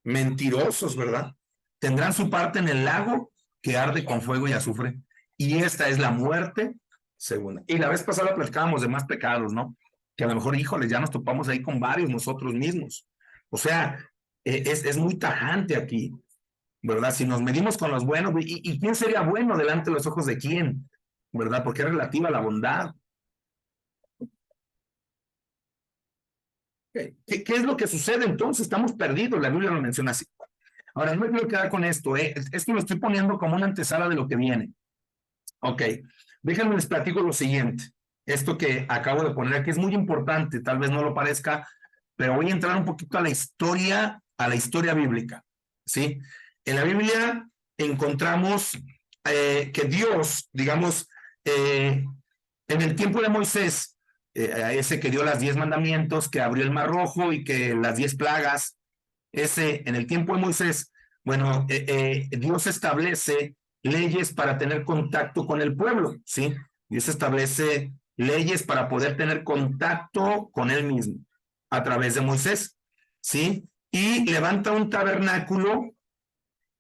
Mentirosos, ¿verdad? Tendrán su parte en el lago que arde con fuego y azufre. Y esta es la muerte segunda. Y la vez pasada platicábamos de más pecados, ¿no? Que a lo mejor, híjole, ya nos topamos ahí con varios nosotros mismos. O sea, es muy tajante aquí, ¿verdad? Si nos medimos con los buenos, ¿y quién sería bueno delante de los ojos de quién? ¿Verdad? Porque es relativa a la bondad. ¿Qué es lo que sucede entonces? Estamos perdidos, la Biblia lo menciona así. Ahora, no me quiero quedar con esto, esto lo estoy poniendo como una antesala de lo que viene. Ok, déjenme les platico lo siguiente. Esto que acabo de poner aquí es muy importante, tal vez no lo parezca, pero voy a entrar un poquito a la historia bíblica, ¿sí? En la Biblia encontramos que Dios, digamos, en el tiempo de Moisés, ese que dio las 10 mandamientos, que abrió el mar rojo y que las 10 plagas, en el tiempo de Moisés, bueno, Dios establece leyes para tener contacto con el pueblo, ¿sí? Dios establece leyes para poder tener contacto con él mismo a través de Moisés, ¿sí? Y levanta un tabernáculo,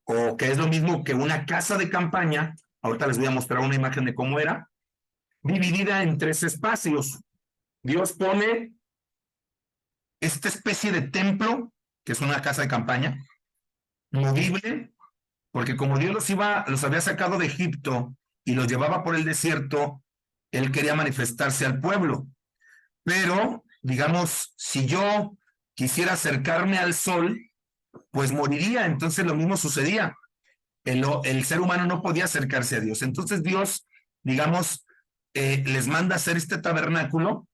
o que es lo mismo que una casa de campaña. Ahorita les voy a mostrar una imagen de cómo era, dividida en 3 espacios. Dios pone esta especie de templo, que es una casa de campaña, movible, porque como Dios los había sacado de Egipto y los llevaba por el desierto, él quería manifestarse al pueblo. Pero, digamos, si yo quisiera acercarme al sol, pues moriría. Entonces lo mismo sucedía. El ser humano no podía acercarse a Dios. Entonces Dios, digamos, les manda hacer este tabernáculo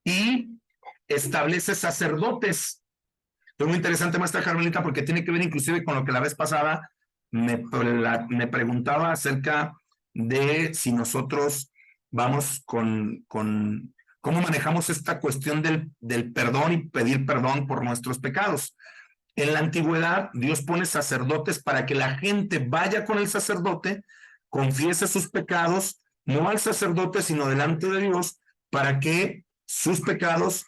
y establece sacerdotes. Es muy interesante, maestra Carmelita, porque tiene que ver inclusive con lo que la vez pasada me preguntaba acerca de si nosotros vamos cómo manejamos esta cuestión del perdón y pedir perdón por nuestros pecados. En la antigüedad, Dios pone sacerdotes para que la gente vaya con el sacerdote, confiese sus pecados, no al sacerdote, sino delante de Dios, para que sus pecados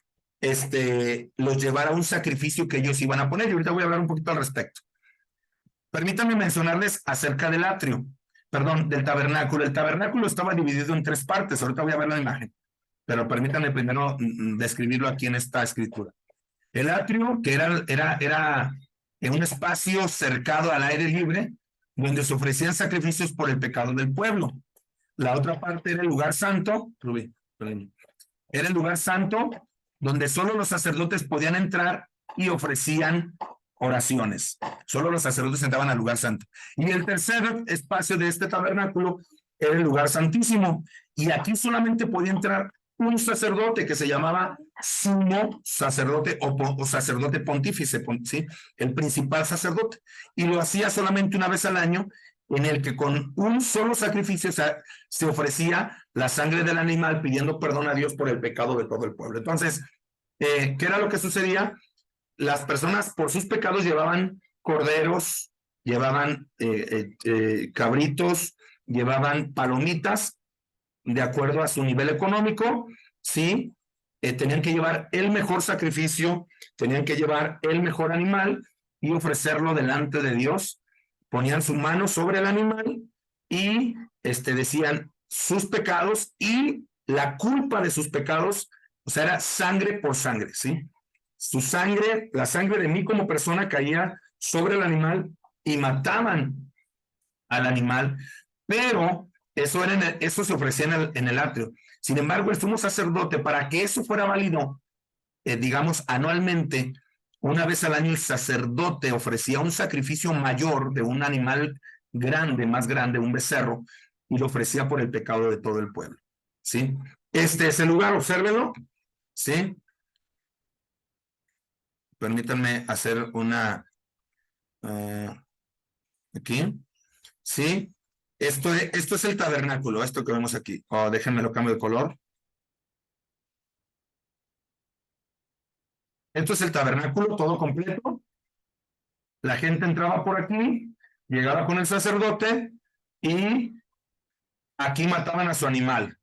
los llevara a un sacrificio que ellos iban a poner. Y ahorita voy a hablar un poquito al respecto. Permítanme mencionarles acerca del atrio, perdón, del tabernáculo. El tabernáculo estaba dividido en 3 partes. Ahorita voy a ver la imagen, pero permítanme primero describirlo aquí en esta escritura. El atrio, que era en un espacio cercado al aire libre, donde se ofrecían sacrificios por el pecado del pueblo. La otra parte era el lugar santo, era el lugar santo donde solo los sacerdotes podían entrar y ofrecían oraciones. Solo los sacerdotes entraban al lugar santo. Y el tercer espacio de este tabernáculo era el lugar santísimo. Y aquí solamente podía entrar un sacerdote que se llamaba sumo sacerdote o sacerdote pontífice, ¿sí? El principal sacerdote. Y lo hacía solamente una vez al año, en el que con un solo sacrificio se ofrecía la sangre del animal pidiendo perdón a Dios por el pecado de todo el pueblo. Entonces, ¿qué era lo que sucedía? Las personas por sus pecados llevaban corderos, llevaban cabritos, llevaban palomitas, de acuerdo a su nivel económico, ¿sí? Tenían que llevar el mejor sacrificio, tenían que llevar el mejor animal y ofrecerlo delante de Dios. Ponían su mano sobre el animal y decían sus pecados y la culpa de sus pecados, o sea, era sangre por sangre, ¿sí? Su sangre, la sangre de mí como persona caía sobre el animal y mataban al animal, pero eso se ofrecía en el atrio. Sin embargo, el sumo sacerdote, para que eso fuera válido, digamos, anualmente, una vez al año el sacerdote ofrecía un sacrificio mayor de un animal grande, más grande, un becerro, y lo ofrecía por el pecado de todo el pueblo, ¿sí? Este es el lugar, obsérvenlo, ¿sí? Permítanme hacer una... aquí, ¿sí? Esto es el tabernáculo, esto que vemos aquí. Oh, déjenme lo cambio de color. Esto es el tabernáculo, todo completo. La gente entraba por aquí, llegaba con el sacerdote y aquí mataban a su animal.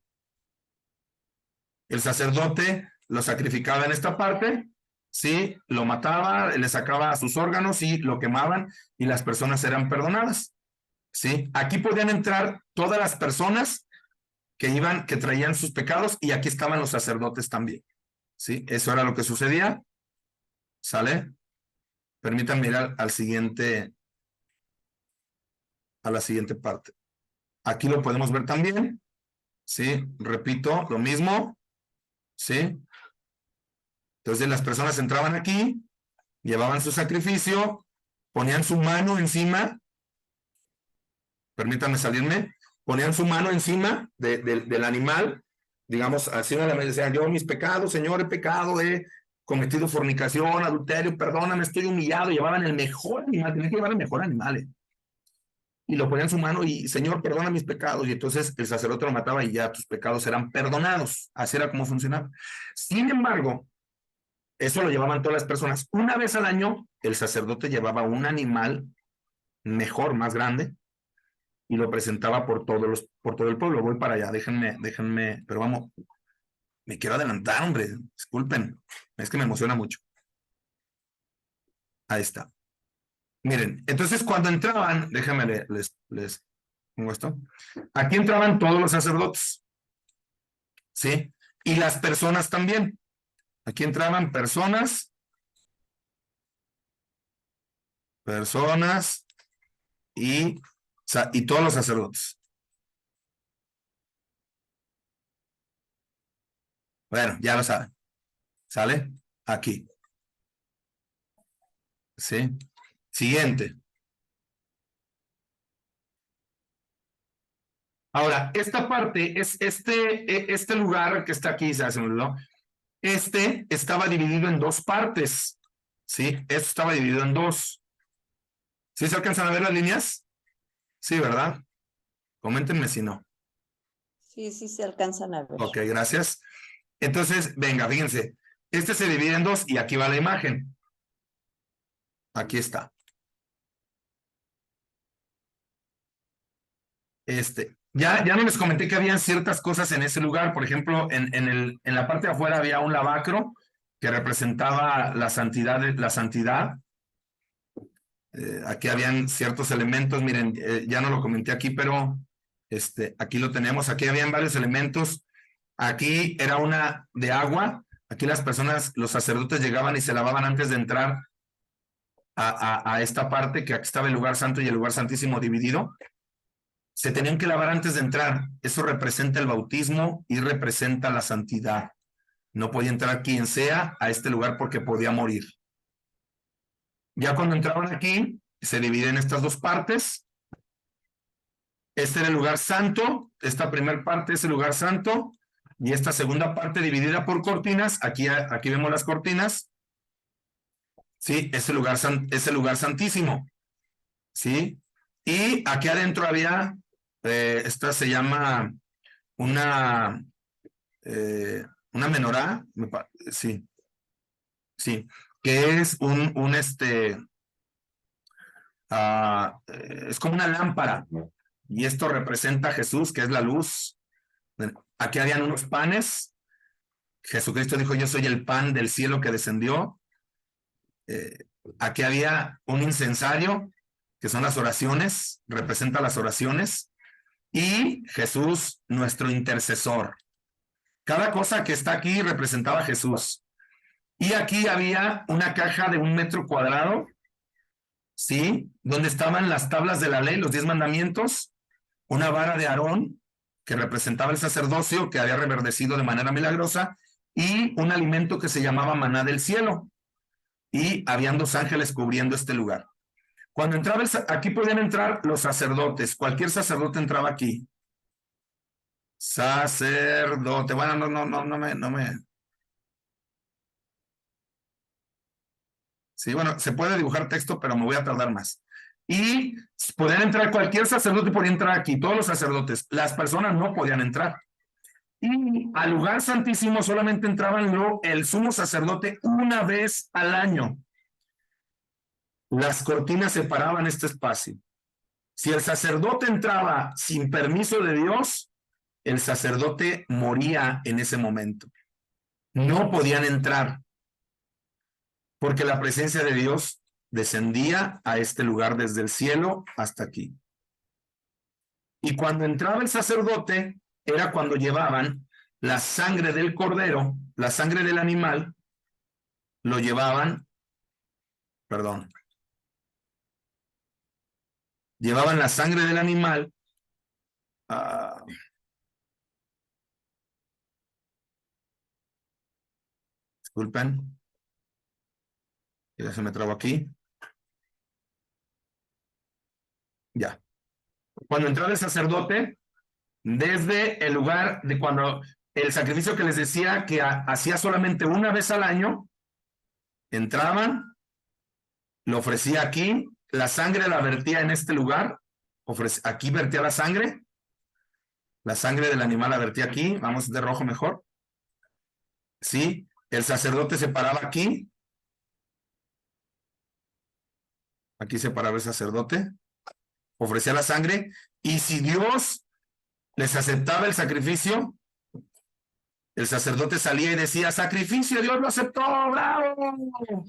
El sacerdote lo sacrificaba en esta parte, ¿sí? Lo mataba, le sacaba sus órganos y lo quemaban y las personas eran perdonadas, ¿sí? Aquí podían entrar todas las personas que traían sus pecados y aquí estaban los sacerdotes también, ¿sí? Eso era lo que sucedía, ¿sale? Permítanme ir a la siguiente parte. Aquí lo podemos ver también, ¿sí? Repito, lo mismo, ¿sí? Entonces las personas entraban aquí, llevaban su sacrificio, ponían su mano encima, permítanme salirme, ponían su mano encima del animal, digamos, así me decían, yo mis pecados, Señor, he pecado, he cometido fornicación, adulterio, perdóname, estoy humillado, llevaban el mejor animal, tenían que llevar el mejor animal, y lo ponían en su mano y, Señor, perdona mis pecados, y entonces el sacerdote lo mataba y ya tus pecados eran perdonados, así era como funcionaba. Sin embargo, eso lo llevaban todas las personas. Una vez al año, el sacerdote llevaba un animal mejor, más grande, y lo presentaba por todo el pueblo. Voy para allá, déjenme, pero vamos, me quiero adelantar, hombre, disculpen, es que me emociona mucho. Ahí está. Miren, entonces cuando entraban, déjenme les pongo esto. Aquí entraban todos los sacerdotes, ¿sí? Y las personas también. Aquí entraban personas y todos los sacerdotes. Bueno, ya lo saben. ¿Sale? Aquí. ¿Sí? Siguiente. Ahora, esta parte es este lugar que está aquí, se me olvidó. Estaba dividido en 2 partes. ¿Sí? Esto estaba dividido en 2. ¿Sí se alcanzan a ver las líneas? Sí, ¿verdad? Coméntenme si no. Sí, sí se alcanzan a ver. Ok, gracias. Entonces, venga, fíjense. Este se divide en dos y aquí va la imagen. Aquí está. Ya no les comenté que habían ciertas cosas en ese lugar. Por ejemplo, en la parte de afuera había un lavacro que representaba la santidad. Aquí habían ciertos elementos. Miren, ya no lo comenté aquí, pero aquí lo tenemos. Aquí habían varios elementos. Aquí era una de agua. Aquí las personas, los sacerdotes llegaban y se lavaban antes de entrar a esta parte, que aquí estaba el lugar santo y el lugar santísimo dividido. Se tenían que lavar antes de entrar. Eso representa el bautismo y representa la santidad. No podía entrar quien sea a este lugar porque podía morir. Ya cuando entraban aquí, se divide en estas dos partes. Este era el lugar santo. Esta primera parte es el lugar santo. Y esta segunda parte dividida por cortinas. Aquí vemos las cortinas. Sí, es el lugar santísimo. Sí. Y aquí adentro había, esta se llama una menorá, sí, sí, que es es como una lámpara, y esto representa a Jesús, que es la luz. Aquí habían unos panes. Jesucristo dijo: yo soy el pan del cielo que descendió. Aquí había un incensario, que son las oraciones, representa las oraciones, y Jesús, nuestro intercesor. Cada cosa que está aquí representaba a Jesús. Y aquí había una caja de 1 metro cuadrado, ¿sí? Donde estaban las tablas de la ley, los 10 mandamientos, una vara de Aarón, que representaba el sacerdocio, que había reverdecido de manera milagrosa, y un alimento que se llamaba maná del cielo. Y habían 2 ángeles cubriendo este lugar. Cuando entraba, aquí podían entrar los sacerdotes, cualquier sacerdote entraba aquí. Sacerdote, bueno, no me. Sí, bueno, se puede dibujar texto, pero me voy a tardar más. Y podían entrar, cualquier sacerdote podía entrar aquí, todos los sacerdotes. Las personas no podían entrar. Y al lugar santísimo solamente entraban el sumo sacerdote una vez al año. Las cortinas separaban este espacio. Si el sacerdote entraba sin permiso de Dios, el sacerdote moría en ese momento. No podían entrar, porque la presencia de Dios descendía a este lugar desde el cielo hasta aquí. Y cuando entraba el sacerdote, era cuando llevaban la sangre del cordero, la sangre del animal, lo llevaban, llevaban la sangre del animal, disculpen, ya se me trabó aquí, ya. Cuando entraba el sacerdote, desde el lugar de cuando el sacrificio que les decía que hacía solamente una vez al año, entraban, lo ofrecía aquí, la sangre la vertía en este lugar, aquí vertía la sangre del animal la vertía aquí, vamos de rojo mejor, ¿sí? El sacerdote se paraba aquí se paraba el sacerdote, ofrecía la sangre, y si Dios les aceptaba el sacrificio, el sacerdote salía y decía: sacrificio, Dios lo aceptó, ¡bravo!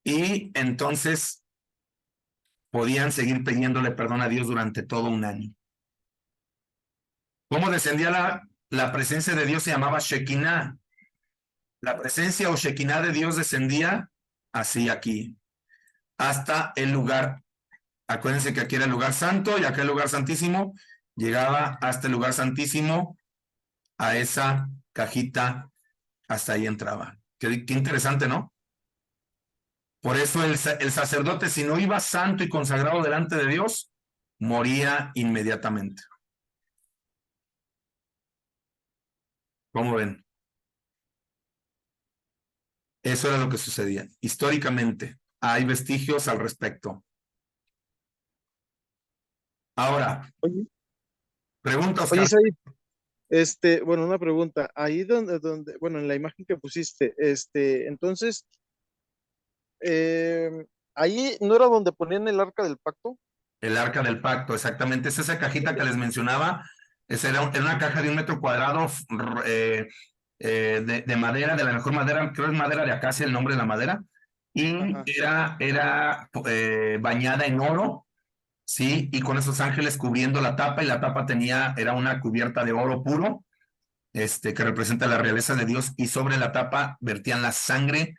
Y entonces podían seguir pidiéndole perdón a Dios durante todo un año. ¿Cómo descendía la presencia de Dios? Se llamaba Shekinah. La presencia o Shekinah de Dios descendía así aquí, hasta el lugar. Acuérdense que aquí era el lugar santo y acá el lugar santísimo. Llegaba hasta el lugar santísimo, a esa cajita, hasta ahí entraba. Qué interesante, ¿no? Por eso el sacerdote, si no iba santo y consagrado delante de Dios, moría inmediatamente. ¿Cómo ven? Eso era lo que sucedía. Históricamente, hay vestigios al respecto. Ahora, Oye, pregunta, oye, Oscar. Isaí, bueno, una pregunta. Ahí bueno, en la imagen que pusiste, entonces, eh, ahí no era donde ponían el arca del pacto. El arca del pacto, exactamente. Es esa cajita que les mencionaba. Esa era una caja de 1 metro cuadrado de madera, de la mejor madera, creo que es madera de acacia el nombre de la madera. Y Ajá. era bañada en oro, ¿sí? Y con esos ángeles cubriendo la tapa, y la tapa era una cubierta de oro puro, que representa la realeza de Dios, y sobre la tapa vertían la sangre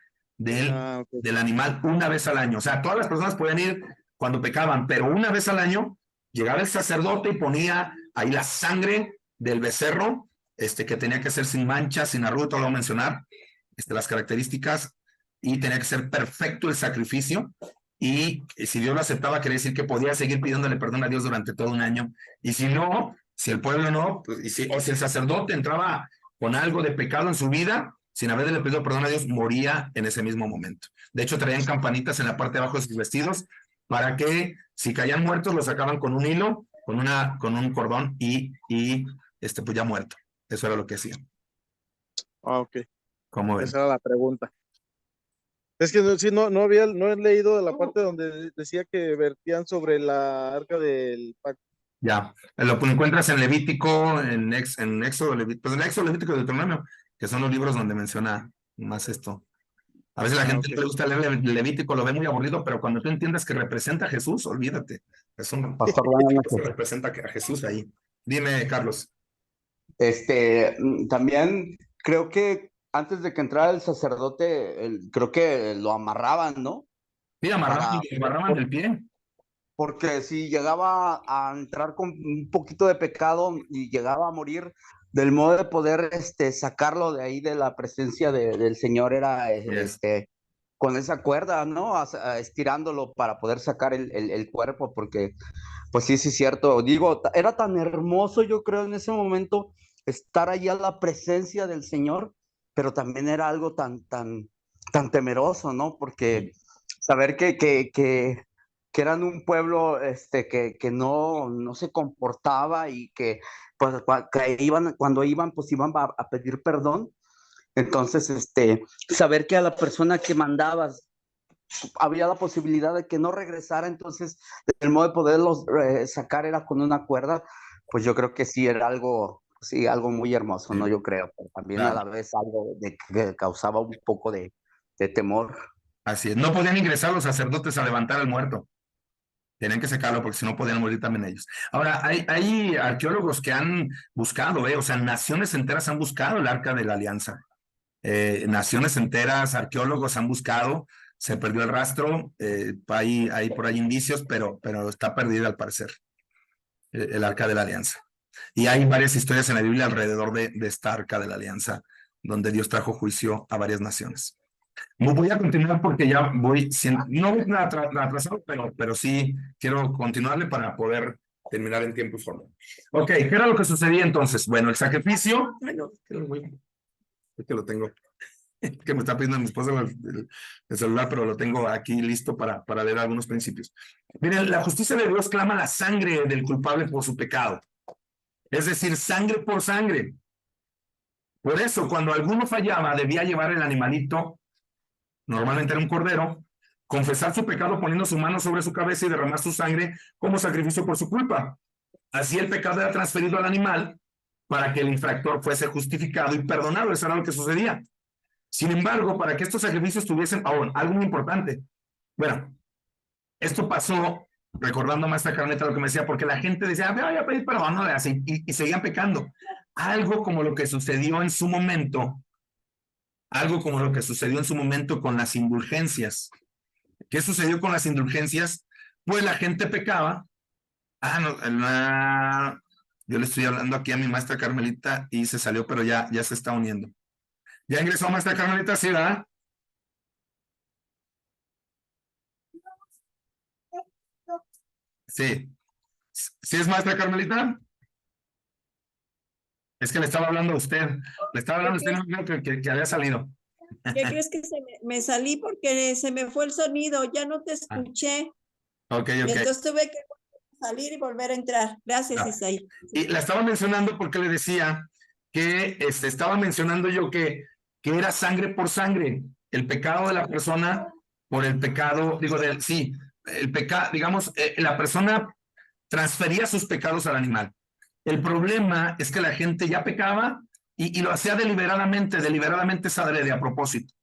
Ah, ok. del animal una vez al año. O sea, todas las personas podían ir cuando pecaban, pero una vez al año llegaba el sacerdote y ponía ahí la sangre del becerro, que tenía que ser sin mancha, sin arruga, todo lo voy a mencionar, las características, y tenía que ser perfecto el sacrificio. Y si Dios lo aceptaba, quería decir que podía seguir pidiéndole perdón a Dios durante todo un año. Y si no, si el pueblo no, pues, o si el sacerdote entraba con algo de pecado en su vida, sin haberle pedido perdón a Dios, moría en ese mismo momento. De hecho, traían campanitas en la parte de abajo de sus vestidos para que si caían muertos, los sacaban con un hilo, con un cordón pues ya muerto. Eso era lo que hacían. Ah, ok. ¿Cómo ven? Esa era la pregunta. Es que sí, no he leído la parte donde decía que vertían sobre la arca del pacto. Ya, lo encuentras en Levítico, en Éxodo, pues en Éxodo, Levítico y Deuteronomio, que son los libros donde menciona más esto. A veces la Ah, gente ok. no le gusta leer Levítico, lo ve muy aburrido, pero cuando tú entiendes que representa a Jesús, olvídate. Pastor, buenas Se noches. representa a Jesús ahí. Dime, Carlos. También creo que antes de que entrara el sacerdote, creo que lo amarraban, ¿no? Mira, Para, amarraban el pie. porque si llegaba a entrar con un poquito de pecado y llegaba a morir, del modo de poder sacarlo de ahí de la presencia del Señor era Yes. con esa cuerda, ¿no? Estirándolo para poder sacar el cuerpo, porque pues sí, sí es cierto. Digo, era tan hermoso, yo creo, en ese momento estar ahí a la presencia del Señor, pero también era algo tan temeroso, ¿no? Porque saber que eran un pueblo que no se comportaba y que, pues, cuando iban, pues iban a pedir perdón. Entonces, saber que a la persona que mandabas había la posibilidad de que no regresara, entonces el modo de poderlos sacar era con una cuerda, pues yo creo que sí era algo, sí, algo muy hermoso, ¿no? Sí, Yo creo, pero también a claro. la vez algo que causaba un poco de temor. Así es. No podían ingresar los sacerdotes a levantar al muerto. Tenían que sacarlo porque si no podían morir también ellos. Ahora, hay arqueólogos que han buscado, o sea, naciones enteras han buscado el Arca de la Alianza. Naciones enteras, arqueólogos han buscado, se perdió el rastro, hay por ahí indicios, pero está perdida al parecer, el Arca de la Alianza. Y hay varias historias en la Biblia alrededor de esta Arca de la Alianza, donde Dios trajo juicio a varias naciones. Voy a continuar porque ya no voy atrasado, pero sí quiero continuarle para poder terminar en tiempo y forma. Ok, ¿qué era lo que sucedía entonces? Bueno, el sacrificio, es que lo tengo, que me está pidiendo mi esposa el celular, pero lo tengo aquí listo para leer algunos principios. Miren, la justicia de Dios clama la sangre del culpable por su pecado, es decir, sangre por sangre. Por eso, cuando alguno fallaba, debía llevar el animalito, normalmente era un cordero, confesar su pecado poniendo su mano sobre su cabeza y derramar su sangre como sacrificio por su culpa. Así el pecado era transferido al animal para que el infractor fuese justificado y perdonado. Eso era lo que sucedía. Sin embargo, para que estos sacrificios tuviesen algo muy importante. Bueno, esto pasó, recordando a Maestra Carneta lo que me decía, porque la gente decía, voy a pedir perdón, no le hace, y seguían pecando. Algo como lo que sucedió en su momento, con las indulgencias. ¿Qué sucedió con las indulgencias? Pues la gente pecaba. Yo le estoy hablando aquí a mi maestra Carmelita y se salió, pero ya se está uniendo. ¿Ya ingresó maestra Carmelita? Sí, ¿verdad? Sí. ¿Sí es maestra Carmelita? Es que le estaba hablando a usted. Le estaba hablando a usted, no creo que había salido. ¿Qué crees que me salí porque se me fue el sonido? Ya no te escuché. Ok. Entonces tuve que salir y volver a entrar. Gracias, Ah. Isaí. Y la estaba mencionando porque le decía que estaba mencionando yo que era sangre por sangre, el pecado de la persona por el pecado, digo, sí, el pecado, digamos, la persona transfería sus pecados al animal. El problema es que la gente ya pecaba y lo hacía deliberadamente es adrede, a propósito.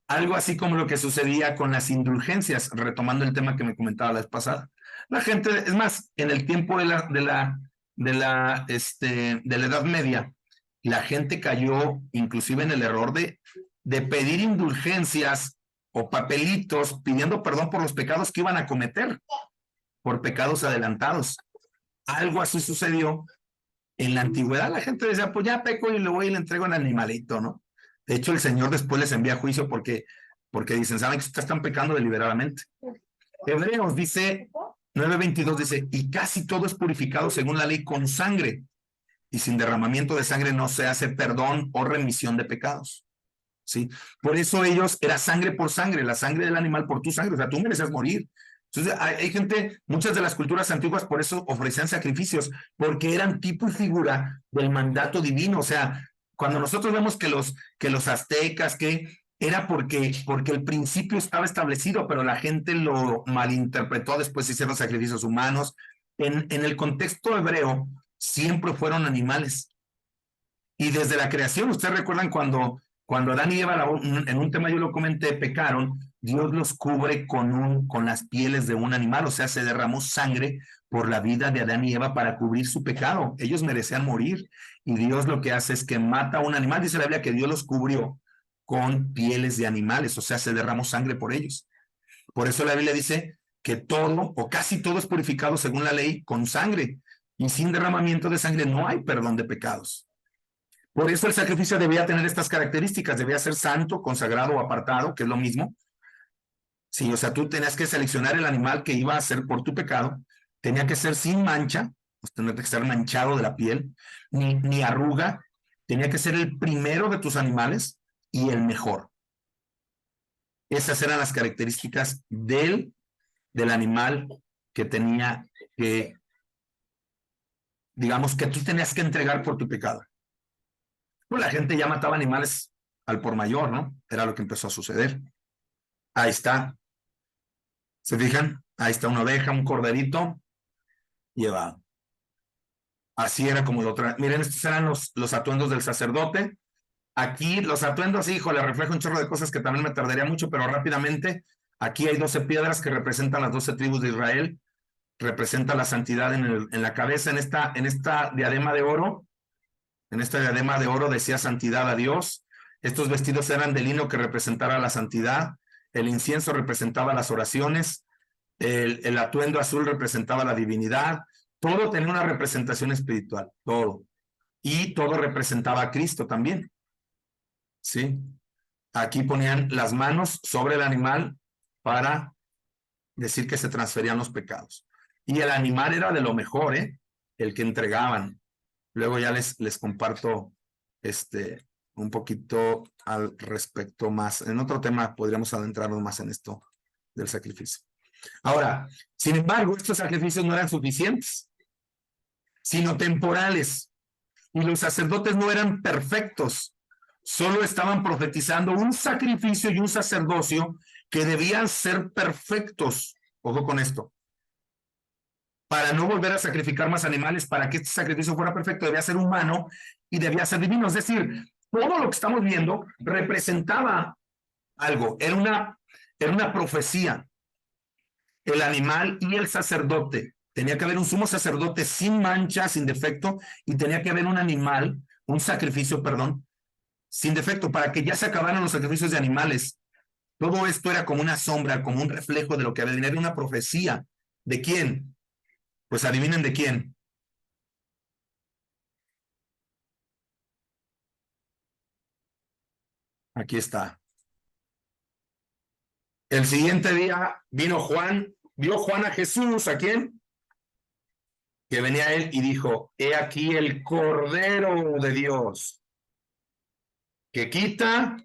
Algo así como lo que sucedía con las indulgencias, retomando el tema que me comentaba la vez pasada. La gente, es más, en el tiempo de la Edad Media, la gente cayó inclusive en el error de pedir indulgencias o papelitos pidiendo perdón por los pecados que iban a cometer, por pecados adelantados. Algo así sucedió en la antigüedad. La gente decía, pues ya peco y le voy y le entrego un animalito, ¿no? De hecho, el Señor después les envía a juicio porque dicen, saben que ustedes están pecando deliberadamente. Hebreos dice, 9:22 dice, y casi todo es purificado según la ley con sangre, y sin derramamiento de sangre no se hace perdón o remisión de pecados. ¿Sí? Por eso ellos era sangre por sangre, la sangre del animal por tu sangre, o sea, tú mereces morir. Entonces, hay gente, muchas de las culturas antiguas por eso ofrecían sacrificios, porque eran tipo y figura del mandato divino. O sea, cuando nosotros vemos que los aztecas, que era porque el principio estaba establecido, pero la gente lo malinterpretó, después hicieron sacrificios humanos. En el contexto hebreo, siempre fueron animales. Y desde la creación, ustedes recuerdan cuando Adán y Eva, en un tema yo lo comenté, pecaron, Dios los cubre con las pieles de un animal, o sea, se derramó sangre por la vida de Adán y Eva para cubrir su pecado. Ellos merecían morir y Dios lo que hace es que mata a un animal. Dice la Biblia que Dios los cubrió con pieles de animales, o sea, se derramó sangre por ellos. Por eso la Biblia dice que todo o casi todo es purificado según la ley con sangre, y sin derramamiento de sangre no hay perdón de pecados. Por eso el sacrificio debía tener estas características, debía ser santo, consagrado o apartado, que es lo mismo. Sí, o sea, tú tenías que seleccionar el animal que iba a ser por tu pecado, tenía que ser sin mancha, pues tenía que estar manchado de la piel, ni arruga, tenía que ser el primero de tus animales y el mejor. Esas eran las características del animal que tenía que, digamos, que tú tenías que entregar por tu pecado. Pues la gente ya mataba animales al por mayor, ¿no? Era lo que empezó a suceder. Ahí está. ¿Se fijan? Ahí está una oveja, un corderito llevado. Así era como lo traen. Miren, estos eran los atuendos del sacerdote. Aquí los atuendos, híjole, refleja un chorro de cosas que también me tardaría mucho, pero rápidamente. Aquí hay 12 piedras que representan las 12 tribus de Israel. Representa la santidad en la cabeza, en esta diadema de oro. En esta diadema de oro decía santidad a Dios. Estos vestidos eran de lino que representara la santidad. El incienso representaba las oraciones. El atuendo azul representaba la divinidad. Todo tenía una representación espiritual, todo. Y todo representaba a Cristo también. ¿Sí? Aquí ponían las manos sobre el animal para decir que se transferían los pecados. Y el animal era de lo mejor, el que entregaban. Luego ya les comparto un poquito al respecto más. En otro tema podríamos adentrarnos más en esto del sacrificio. Ahora, sin embargo, estos sacrificios no eran suficientes, sino temporales. Y los sacerdotes no eran perfectos. Solo estaban profetizando un sacrificio y un sacerdocio que debían ser perfectos. Ojo con esto. Para no volver a sacrificar más animales, para que este sacrificio fuera perfecto, debía ser humano y debía ser divino. Es decir, todo lo que estamos viendo representaba algo, era una profecía. El animal y el sacerdote. Tenía que haber un sumo sacerdote sin mancha, sin defecto, y tenía que haber un animal, un sacrificio, perdón, sin defecto, para que ya se acabaran los sacrificios de animales. Todo esto era como una sombra, como un reflejo de lo que había de venir, una profecía. ¿De quién? Pues adivinen de quién. Aquí está. El siguiente día vino Juan, vio Juan a Jesús, ¿a quién? Que venía a él y dijo, he aquí el Cordero de Dios, que quita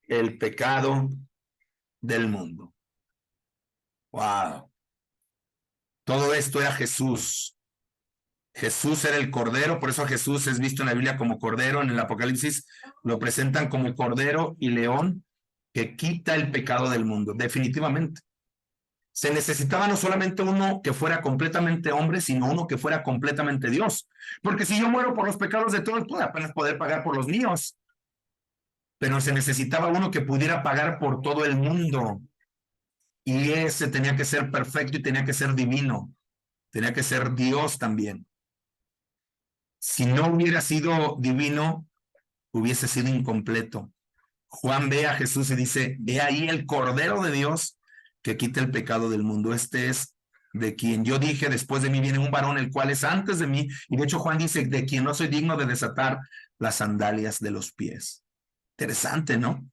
el pecado del mundo. Wow. Todo esto era Jesús. Jesús era el Cordero, por eso Jesús es visto en la Biblia como Cordero. En el Apocalipsis lo presentan como Cordero y León que quita el pecado del mundo, definitivamente. Se necesitaba no solamente uno que fuera completamente hombre, sino uno que fuera completamente Dios. Porque si yo muero por los pecados de todos, puedo apenas poder pagar por los míos. Pero se necesitaba uno que pudiera pagar por todo el mundo. Y ese tenía que ser perfecto y tenía que ser divino. Tenía que ser Dios también. Si no hubiera sido divino, hubiese sido incompleto. Juan ve a Jesús y dice, he ahí el Cordero de Dios que quita el pecado del mundo. Este es de quien yo dije, después de mí viene un varón, el cual es antes de mí. Y de hecho Juan dice, de quien no soy digno de desatar las sandalias de los pies. Interesante, ¿no?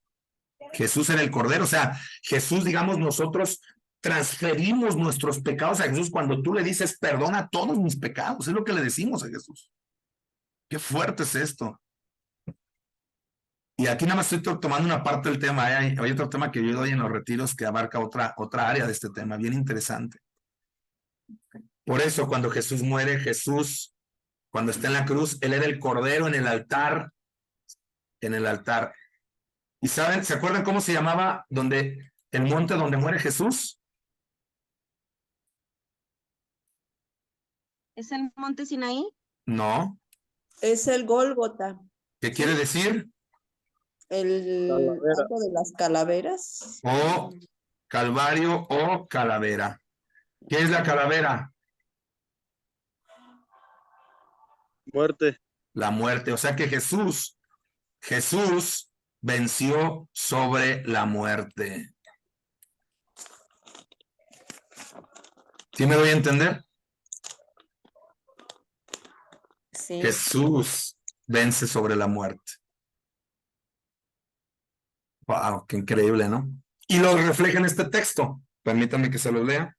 Jesús era el Cordero. O sea, Jesús, digamos, nosotros transferimos nuestros pecados a Jesús cuando tú le dices, perdona todos mis pecados. Es lo que le decimos a Jesús. Qué fuerte es esto. Y aquí nada más estoy tomando una parte del tema. Hay otro tema que yo doy en los retiros que abarca otra área de este tema, bien interesante. Por eso cuando Jesús muere, Jesús, cuando está en la cruz, él era el Cordero en el altar. En el altar. ¿Y saben, se acuerdan cómo se llamaba el monte donde muere Jesús? ¿Es el monte Sinaí? No. Es el Gólgota, ¿Qué quiere decir? el Calavera. alto de las calaveras. O Calvario o calavera. ¿Qué es la calavera? Muerte. La muerte. O sea que Jesús venció sobre la muerte. ¿Sí me doy a entender? Sí. Jesús vence sobre la muerte. Wow, qué increíble, ¿no? Y lo refleja en este texto. Permítanme que se lo lea.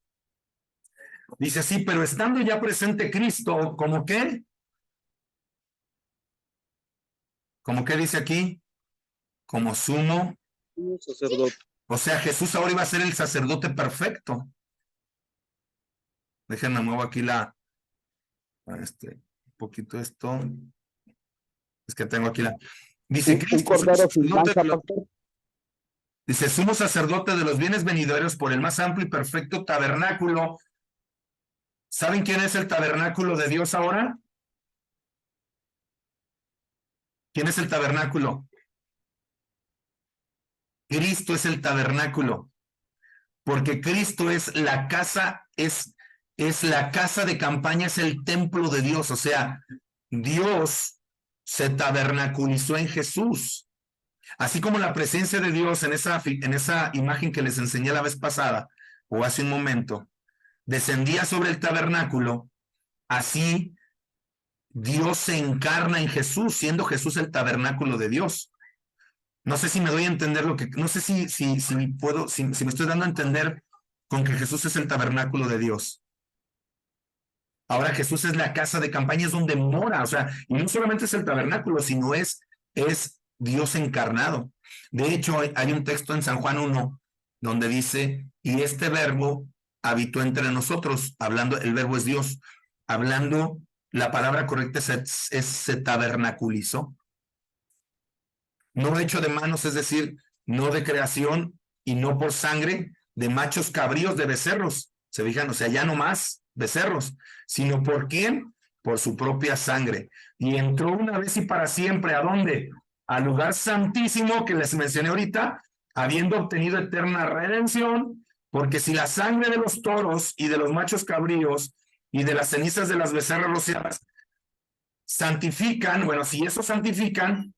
Dice así, pero estando ya presente Cristo, ¿cómo qué? ¿Cómo qué dice aquí? Como sumo. Sacerdote. O sea, Jesús ahora iba a ser el sacerdote perfecto. Déjenme muevo aquí un poquito esto. Es que tengo aquí dice Un Cristo, cordero sin sacerdote mancha, de los- pastor. dice, sumo sacerdote de los bienes venideros por el más amplio y perfecto tabernáculo. ¿Saben quién es el tabernáculo de Dios ahora? ¿Quién es el tabernáculo? Cristo es el tabernáculo, porque Cristo es la casa, es la casa de campaña, es el templo de Dios. O sea, Dios se tabernaculizó en Jesús. Así como la presencia de Dios en esa imagen que les enseñé la vez pasada, o hace un momento, descendía sobre el tabernáculo, así Dios se encarna en Jesús, siendo Jesús el tabernáculo de Dios. No sé si me doy a entender no sé si me estoy dando a entender con que Jesús es el tabernáculo de Dios. Ahora Jesús es la casa de campaña, es donde mora, o sea, y no solamente es el tabernáculo, sino es Dios encarnado. De hecho, hay un texto en San Juan 1 donde dice, y este verbo habitó entre nosotros, hablando, el verbo es Dios, hablando, la palabra correcta se tabernaculizó. No hecho de manos, es decir, no de creación y no por sangre de machos cabríos de becerros. ¿Se fijan? O sea, ya no más becerros, sino ¿por quién? Por su propia sangre. Y entró una vez y para siempre, ¿a dónde? Al lugar santísimo que les mencioné ahorita, habiendo obtenido eterna redención, porque si la sangre de los toros y de los machos cabríos y de las cenizas de las becerras rociadas santifican, bueno, si eso santifican,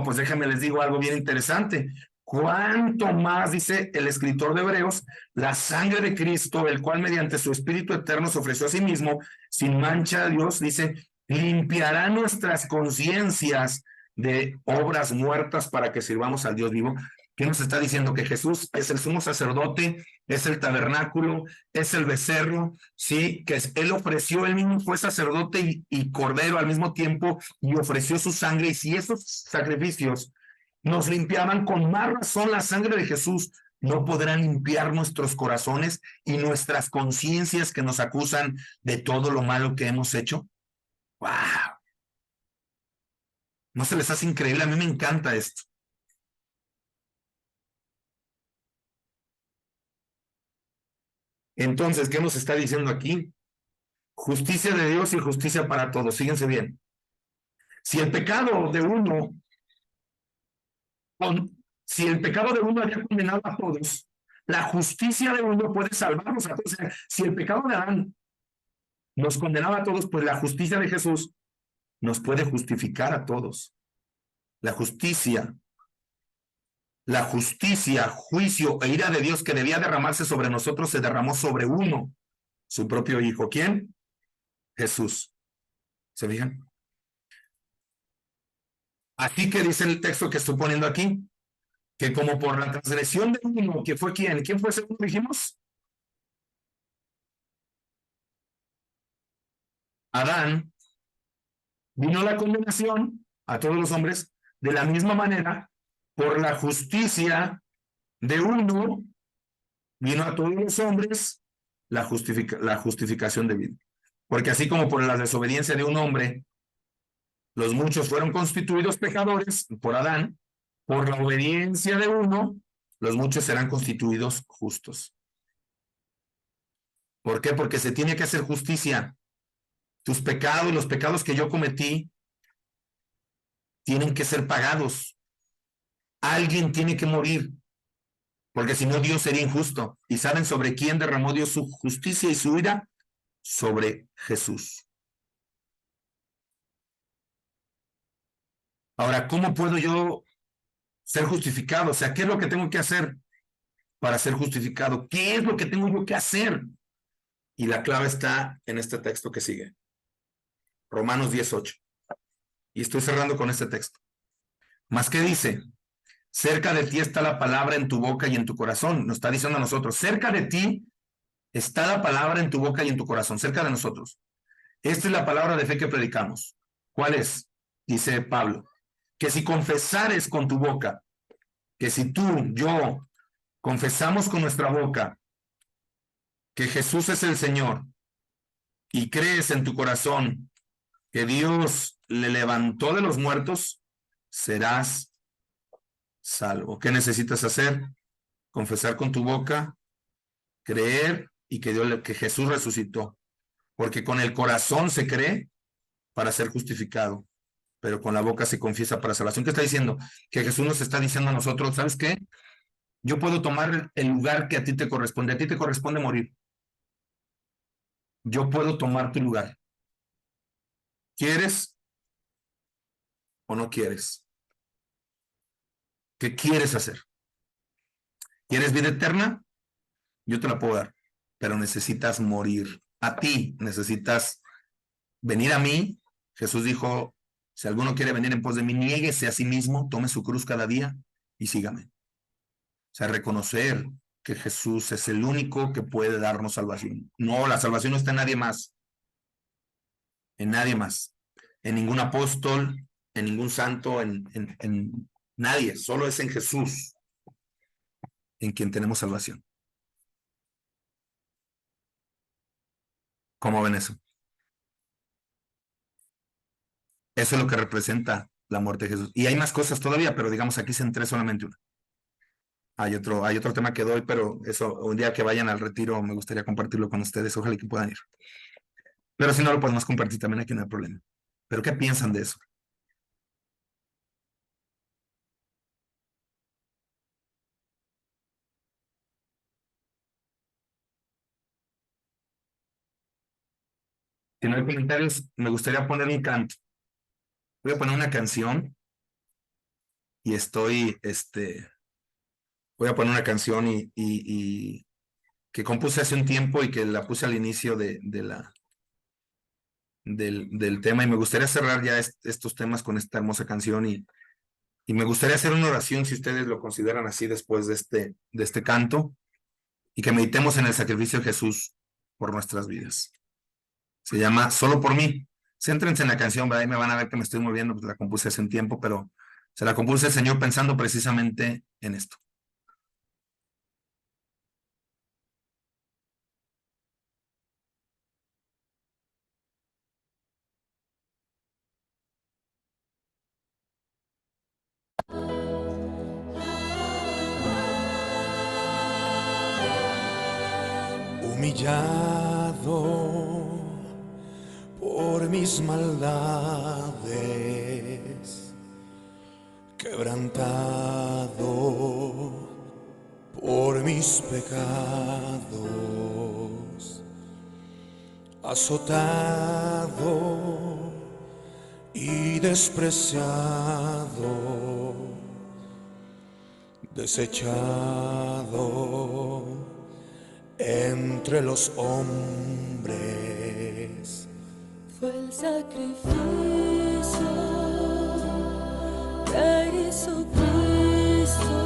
pues déjenme les digo algo bien interesante. Cuánto más, dice el escritor de Hebreos, la sangre de Cristo, el cual mediante su Espíritu eterno se ofreció a sí mismo, sin mancha a Dios, dice, limpiará nuestras conciencias de obras muertas para que sirvamos al Dios vivo. ¿Qué nos está diciendo? Que Jesús es el sumo sacerdote, es el tabernáculo, es el becerro, sí, que él ofreció, él mismo fue sacerdote y cordero al mismo tiempo y ofreció su sangre. Y si esos sacrificios nos limpiaban, con más razón la sangre de Jesús no podrá limpiar nuestros corazones y nuestras conciencias que nos acusan de todo lo malo que hemos hecho. ¡Wow! ¿No se les hace increíble? A mí me encanta esto. Entonces, ¿qué nos está diciendo aquí? Justicia de Dios y justicia para todos. Fíjense bien. Si el pecado de uno, si el pecado de uno había condenado a todos, la justicia de uno puede salvarnos a todos. O sea, si el pecado de Adán nos condenaba a todos, pues la justicia de Jesús nos puede justificar a todos. La justicia, juicio e ira de Dios que debía derramarse sobre nosotros se derramó sobre uno, su propio Hijo. ¿Quién? Jesús. ¿Se fijan? Así que dice el texto que estoy poniendo aquí, que como por la transgresión de uno, que fue ¿quién? ¿Quién fue ese uno, dijimos? Adán, vino la condenación a todos los hombres, de la misma manera, por la justicia de uno, vino a todos los hombres la justificación de vida. Porque así como por la desobediencia de un hombre, los muchos fueron constituidos pecadores por Adán, por la obediencia de uno, los muchos serán constituidos justos. ¿Por qué? Porque se tiene que hacer justicia. Tus pecados, los pecados que yo cometí, tienen que ser pagados. Alguien tiene que morir, porque si no Dios sería injusto. ¿Y saben sobre quién derramó Dios su justicia y su ira? Sobre Jesús. Ahora, ¿cómo puedo yo ser justificado? O sea, ¿qué es lo que tengo que hacer para ser justificado? ¿Qué es lo que tengo yo que hacer? Y la clave está en este texto que sigue. Romanos 10:8. Y estoy cerrando con este texto. ¿Más qué dice? Cerca de ti está la palabra en tu boca y en tu corazón. Nos está diciendo a nosotros, cerca de ti está la palabra en tu boca y en tu corazón, cerca de nosotros. Esta es la palabra de fe que predicamos. ¿Cuál es? Dice Pablo, que si confesares con tu boca, que si tú, yo, confesamos con nuestra boca que Jesús es el Señor y crees en tu corazón que Dios le levantó de los muertos, serás salvo. ¿Qué necesitas hacer? Confesar con tu boca, creer y que Jesús resucitó. Porque con el corazón se cree para ser justificado, pero con la boca se confiesa para salvación. ¿Qué está diciendo? Que Jesús nos está diciendo a nosotros, ¿sabes qué? Yo puedo tomar el lugar que a ti te corresponde. A ti te corresponde morir. Yo puedo tomar tu lugar. ¿Quieres o no quieres? ¿Qué quieres hacer? ¿Quieres vida eterna? Yo te la puedo dar, pero necesitas morir. A ti necesitas venir a mí. Jesús dijo, si alguno quiere venir en pos de mí, niéguese a sí mismo, tome su cruz cada día y sígame. O sea, reconocer que Jesús es el único que puede darnos salvación. No, la salvación no está en nadie más. En nadie más. En ningún apóstol, en ningún santo, en nadie. Solo es en Jesús en quien tenemos salvación. ¿Cómo ven eso? Eso es lo que representa la muerte de Jesús. Y hay más cosas todavía, pero digamos aquí centré solamente una. Hay otro tema que doy, pero eso, un día que vayan al retiro, me gustaría compartirlo con ustedes. Ojalá que puedan ir. Pero si no, lo podemos compartir también aquí, no hay problema. ¿Pero qué piensan de eso? Si no hay comentarios, me gustaría poner un canto. Voy a poner una canción y voy a poner una canción y que compuse hace un tiempo y que la puse al inicio del tema, y me gustaría cerrar ya estos temas con esta hermosa canción y me gustaría hacer una oración, si ustedes lo consideran así, después de este canto, y que meditemos en el sacrificio de Jesús por nuestras vidas. Se llama Solo por mí. Céntrense en la canción, ¿verdad? Ahí me van a ver que me estoy moviendo, pues la compuse hace un tiempo, pero se la compuse el Señor pensando precisamente en esto. humillado por mis maldades, quebrantado por mis pecados, azotado y despreciado, desechado entre los hombres. Fue el sacrificio que hizo Cristo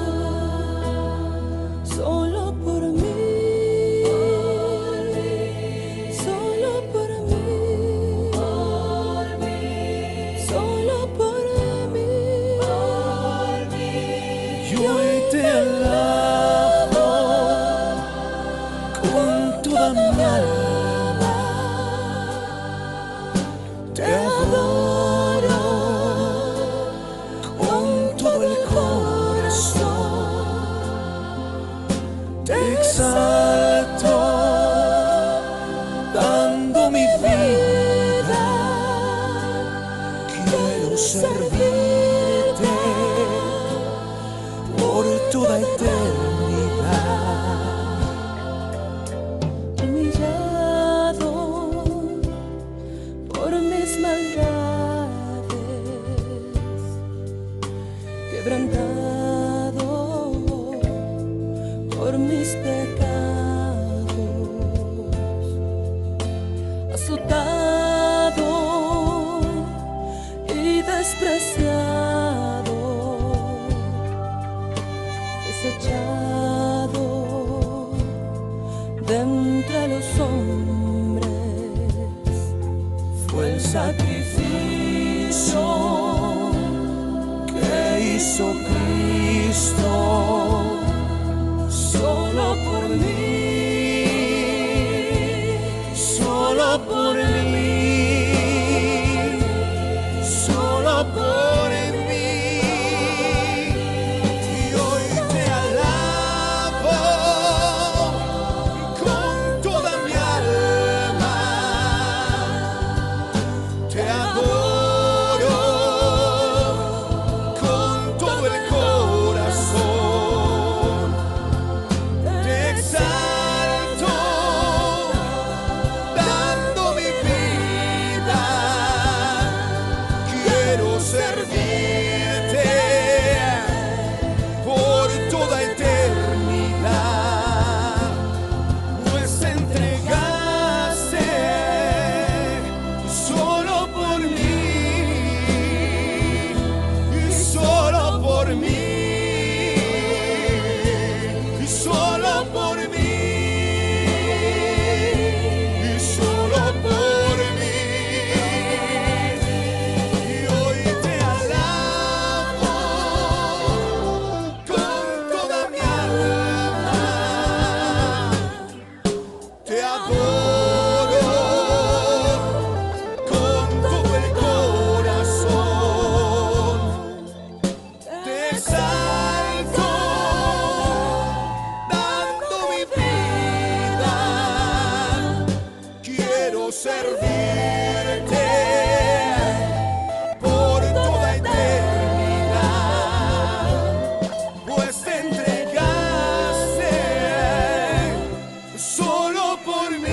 solo por mí, solo por mí, solo por mí. Y hoy te alabo con toda mi alma, te adoro con todo el corazón, te exalto dando mi vida, quiero servirte por toda eternidad. Humillado por mis maldades, quebrantado por mis pecados, azotado y despreciado, desechado de entre los hombres. Fue el sacrificio que hizo Cristo solo por mí, solo por mí, solo por mí. Y hoy te alabo con toda mi alma, te adoro con todo el corazón, te exalto dando mi vida, quiero servirte por toda eternidad, pues te entregaste solo por mí, y solo por mí, y solo por mí, y solo por mí. Y hoy te alabo con toda mi alma, te adoro con todo el corazón, te exalto dando mi vida, quiero servirte por toda eternidad, pues te entregaste solo por mí,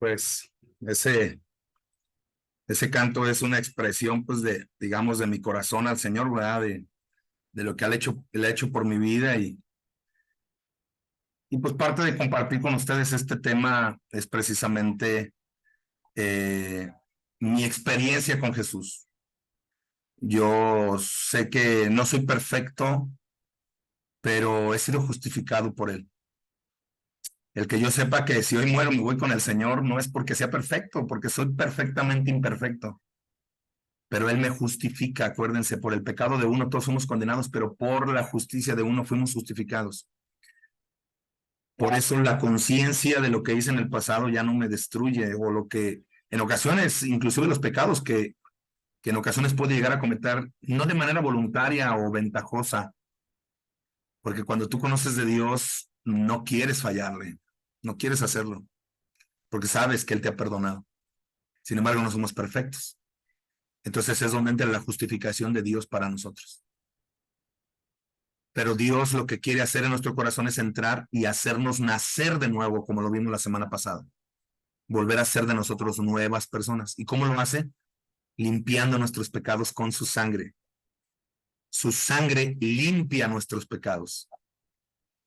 Pues ese canto es una expresión, pues, digamos, de mi corazón al Señor, ¿verdad? De lo que Él ha hecho por mi vida y pues parte de compartir con ustedes este tema es precisamente mi experiencia con Jesús. Yo sé que no soy perfecto, pero he sido justificado por Él. El que yo sepa que si hoy muero me voy con el Señor no es porque sea perfecto, porque soy perfectamente imperfecto. Pero Él me justifica, acuérdense, por el pecado de uno todos somos condenados, pero por la justicia de uno fuimos justificados. Por eso la conciencia de lo que hice en el pasado ya no me destruye, o lo que en ocasiones, inclusive los pecados que en ocasiones puedo llegar a cometer, no de manera voluntaria o ventajosa, porque cuando tú conoces de Dios, no quieres fallarle, no quieres hacerlo, porque sabes que Él te ha perdonado. Sin embargo, no somos perfectos. Entonces es donde entra la justificación de Dios para nosotros. Pero Dios lo que quiere hacer en nuestro corazón es entrar y hacernos nacer de nuevo, como lo vimos la semana pasada. Volver a ser de nosotros nuevas personas. ¿Y cómo lo hace? Limpiando nuestros pecados con su sangre. Su sangre limpia nuestros pecados.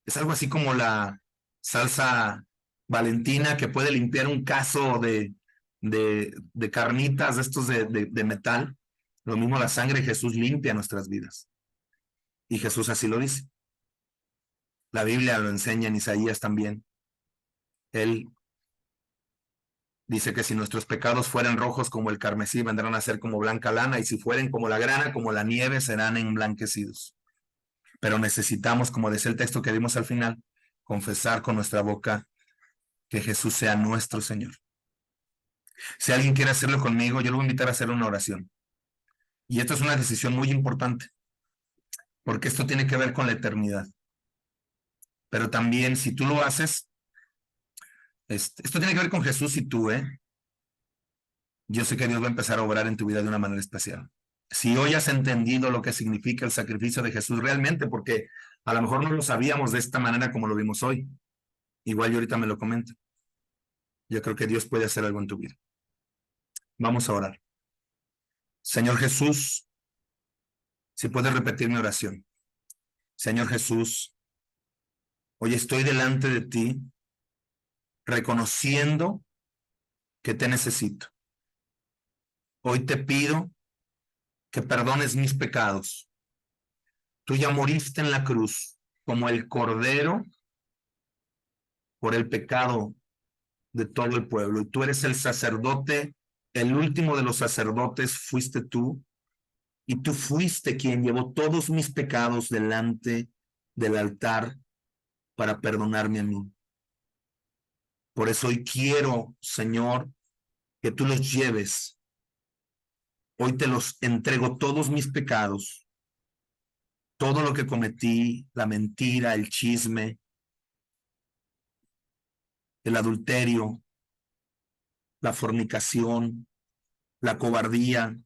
Es algo así como la salsa Valentina que puede limpiar un caso de carnitas, de estos de metal. Lo mismo la sangre de Jesús limpia nuestras vidas. Y Jesús así lo dice. La Biblia lo enseña en Isaías también. Él dice que si nuestros pecados fueran rojos como el carmesí, vendrán a ser como blanca lana, y si fueren como la grana, como la nieve, serán emblanquecidos. Pero necesitamos, como decía el texto que vimos al final, confesar con nuestra boca que Jesús sea nuestro Señor. Si alguien quiere hacerlo conmigo, yo lo voy a invitar a hacer una oración. Y esto es una decisión muy importante, porque esto tiene que ver con la eternidad. Pero también, si tú lo haces, esto tiene que ver con Jesús y tú, yo sé que Dios va a empezar a obrar en tu vida de una manera especial. Si hoy has entendido lo que significa el sacrificio de Jesús realmente, porque a lo mejor no lo sabíamos de esta manera como lo vimos hoy, igual yo ahorita me lo comento. Yo creo que Dios puede hacer algo en tu vida. Vamos a orar. Señor Jesús, si puedes repetir mi oración. Señor Jesús, hoy estoy delante de ti, reconociendo que te necesito. Hoy te pido que perdones mis pecados. Tú ya moriste en la cruz como el cordero por el pecado de todo el pueblo. Y tú eres el sacerdote, el último de los sacerdotes fuiste tú. Y tú fuiste quien llevó todos mis pecados delante del altar para perdonarme a mí. Por eso hoy quiero, Señor, que tú los lleves. Hoy te los entrego todos mis pecados, todo lo que cometí, la mentira, el chisme, el adulterio, la fornicación, la cobardía,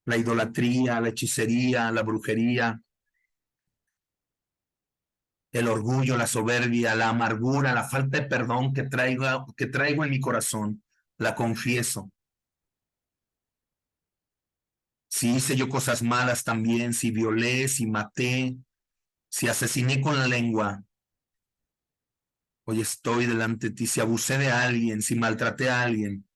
la idolatría, la hechicería, la brujería, el orgullo, la soberbia, la amargura, la falta de perdón que traigo en mi corazón, la confieso. Si hice yo cosas malas también, si violé, si maté, si asesiné con la lengua, hoy estoy delante de ti. Si abusé de alguien, si maltraté a alguien,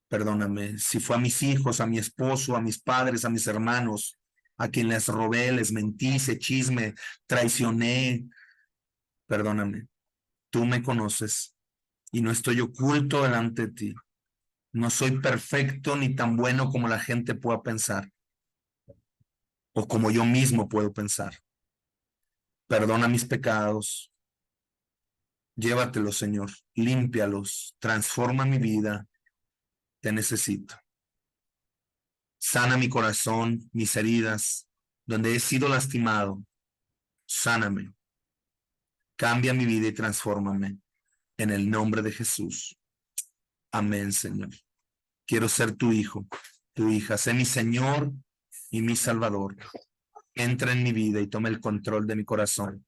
perdóname. Si fue a mis hijos, a mi esposo, a mis padres, a mis hermanos, a quien les robé, les mentí, hice chisme, traicioné, perdóname. Tú me conoces y no estoy oculto delante de ti. No soy perfecto ni tan bueno como la gente pueda pensar o como yo mismo puedo pensar. Perdona mis pecados. Llévatelos, Señor. Límpialos. Transforma mi vida. Te necesito. Sana mi corazón, mis heridas, donde he sido lastimado. Sáname. Cambia mi vida y transfórmame. En el nombre de Jesús. Amén, Señor. Quiero ser tu hijo, tu hija. Sé mi Señor y mi Salvador. Entra en mi vida y toma el control de mi corazón.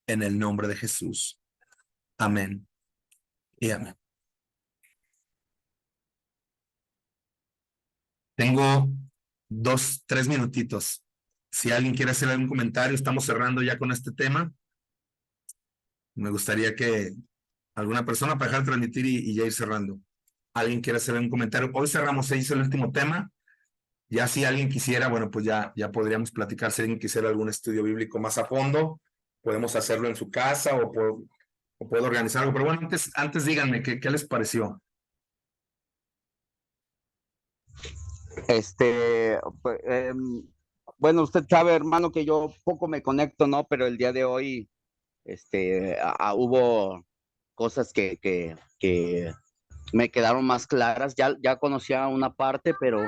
En el nombre de Jesús. Amén. Y amén. Tengo 3 minutitos. Si alguien quiere hacer algún comentario, estamos cerrando ya con este tema. Me gustaría que alguna persona para dejar de transmitir y ya ir cerrando. ¿Alguien quiere hacer algún comentario? Hoy cerramos, se hizo el último tema. Ya si alguien quisiera, bueno, pues ya podríamos platicar. Si alguien quisiera algún estudio bíblico más a fondo, podemos hacerlo en su casa o puedo organizar algo. Pero bueno, antes díganme, ¿qué les pareció? Pues, bueno, usted sabe, hermano, que yo poco me conecto, ¿no? Pero el día de hoy, hubo cosas que me quedaron más claras. Ya conocía una parte, pero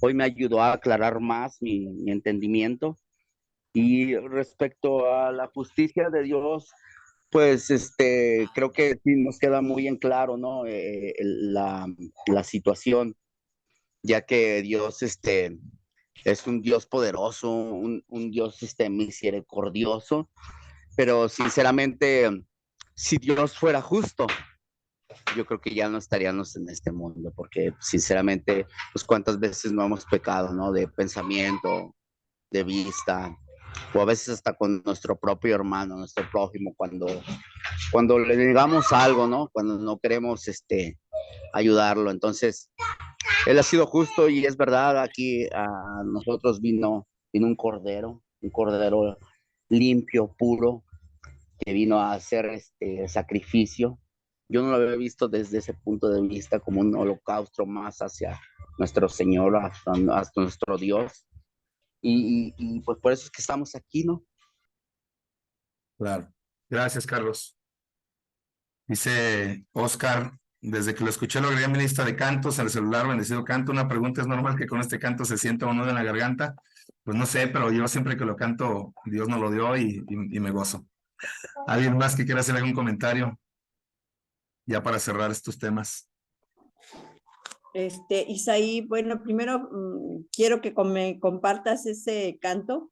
hoy me ayudó a aclarar más mi entendimiento. Y respecto a la justicia de Dios, pues creo que sí nos queda muy en claro, ¿no? La situación, ya que Dios es un Dios poderoso, un Dios misericordioso, pero sinceramente, si Dios fuera justo, yo creo que ya no estaríamos en este mundo, porque sinceramente, pues cuántas veces no hemos pecado, ¿no? De pensamiento, de vista, o a veces hasta con nuestro propio hermano, nuestro prójimo, cuando le digamos algo, ¿no? Cuando no queremos ayudarlo. Entonces, Él ha sido justo y es verdad, aquí a nosotros vino un cordero limpio, puro, que vino a hacer sacrificio. Yo no lo había visto desde ese punto de vista como un holocausto más hacia nuestro Señor, hasta nuestro Dios. Y pues por eso es que estamos aquí, ¿no? Claro. Gracias, Carlos. Dice Oscar, desde que lo escuché lo agregué a mi lista de cantos en el celular, bendecido canto. Una pregunta: ¿es normal que con este canto se sienta un nudo en la garganta? Pues no sé, pero yo siempre que lo canto, Dios nos lo dio y me gozo. ¿Alguien más que quiera hacer algún comentario? Ya para cerrar estos temas. Isaí, bueno, primero quiero que me compartas ese canto.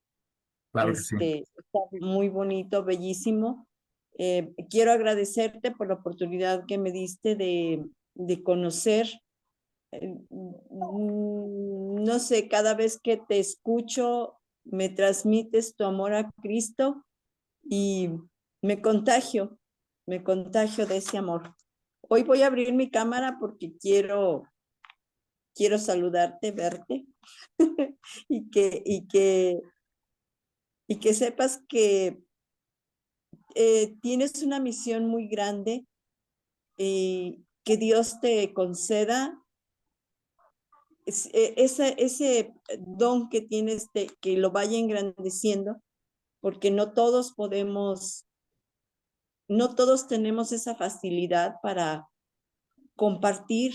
Claro que sí. Está muy bonito, bellísimo. Quiero agradecerte por la oportunidad que me diste de conocer. No sé, cada vez que te escucho, me transmites tu amor a Cristo y me contagio de ese amor. Hoy voy a abrir mi cámara porque quiero saludarte, verte y que sepas que tienes una misión muy grande y que Dios te conceda ese don que tienes, que lo vaya engrandeciendo, porque no todos tenemos esa facilidad para compartir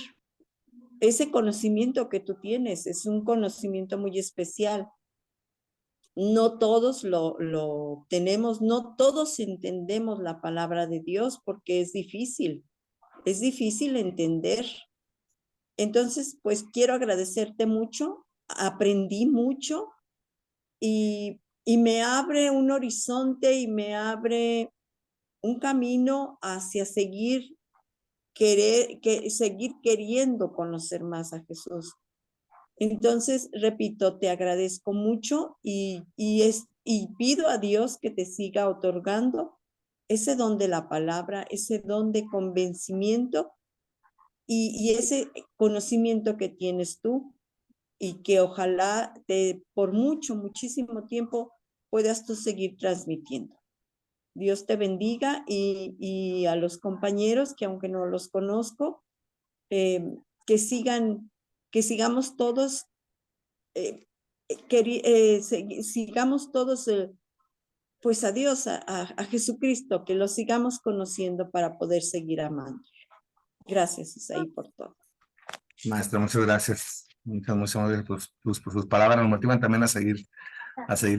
ese conocimiento que tú tienes. Es un conocimiento muy especial. No todos lo tenemos, no todos entendemos la palabra de Dios porque es difícil entender. Entonces, pues quiero agradecerte mucho, aprendí mucho y me abre un horizonte y me abre un camino hacia seguir queriendo conocer más a Jesús. Entonces, repito, te agradezco mucho y pido a Dios que te siga otorgando ese don de la palabra, ese don de convencimiento y ese conocimiento que tienes tú, y que ojalá por muchísimo tiempo puedas tú seguir transmitiendo. Dios te bendiga y a los compañeros que aunque no los conozco, que sigamos todos, sigamos todos pues a Dios, a Jesucristo, que lo sigamos conociendo para poder seguir amando. Gracias, Isaí, por todo. Maestra, muchas gracias. Muchas gracias por sus palabras. Nos motivan también a seguir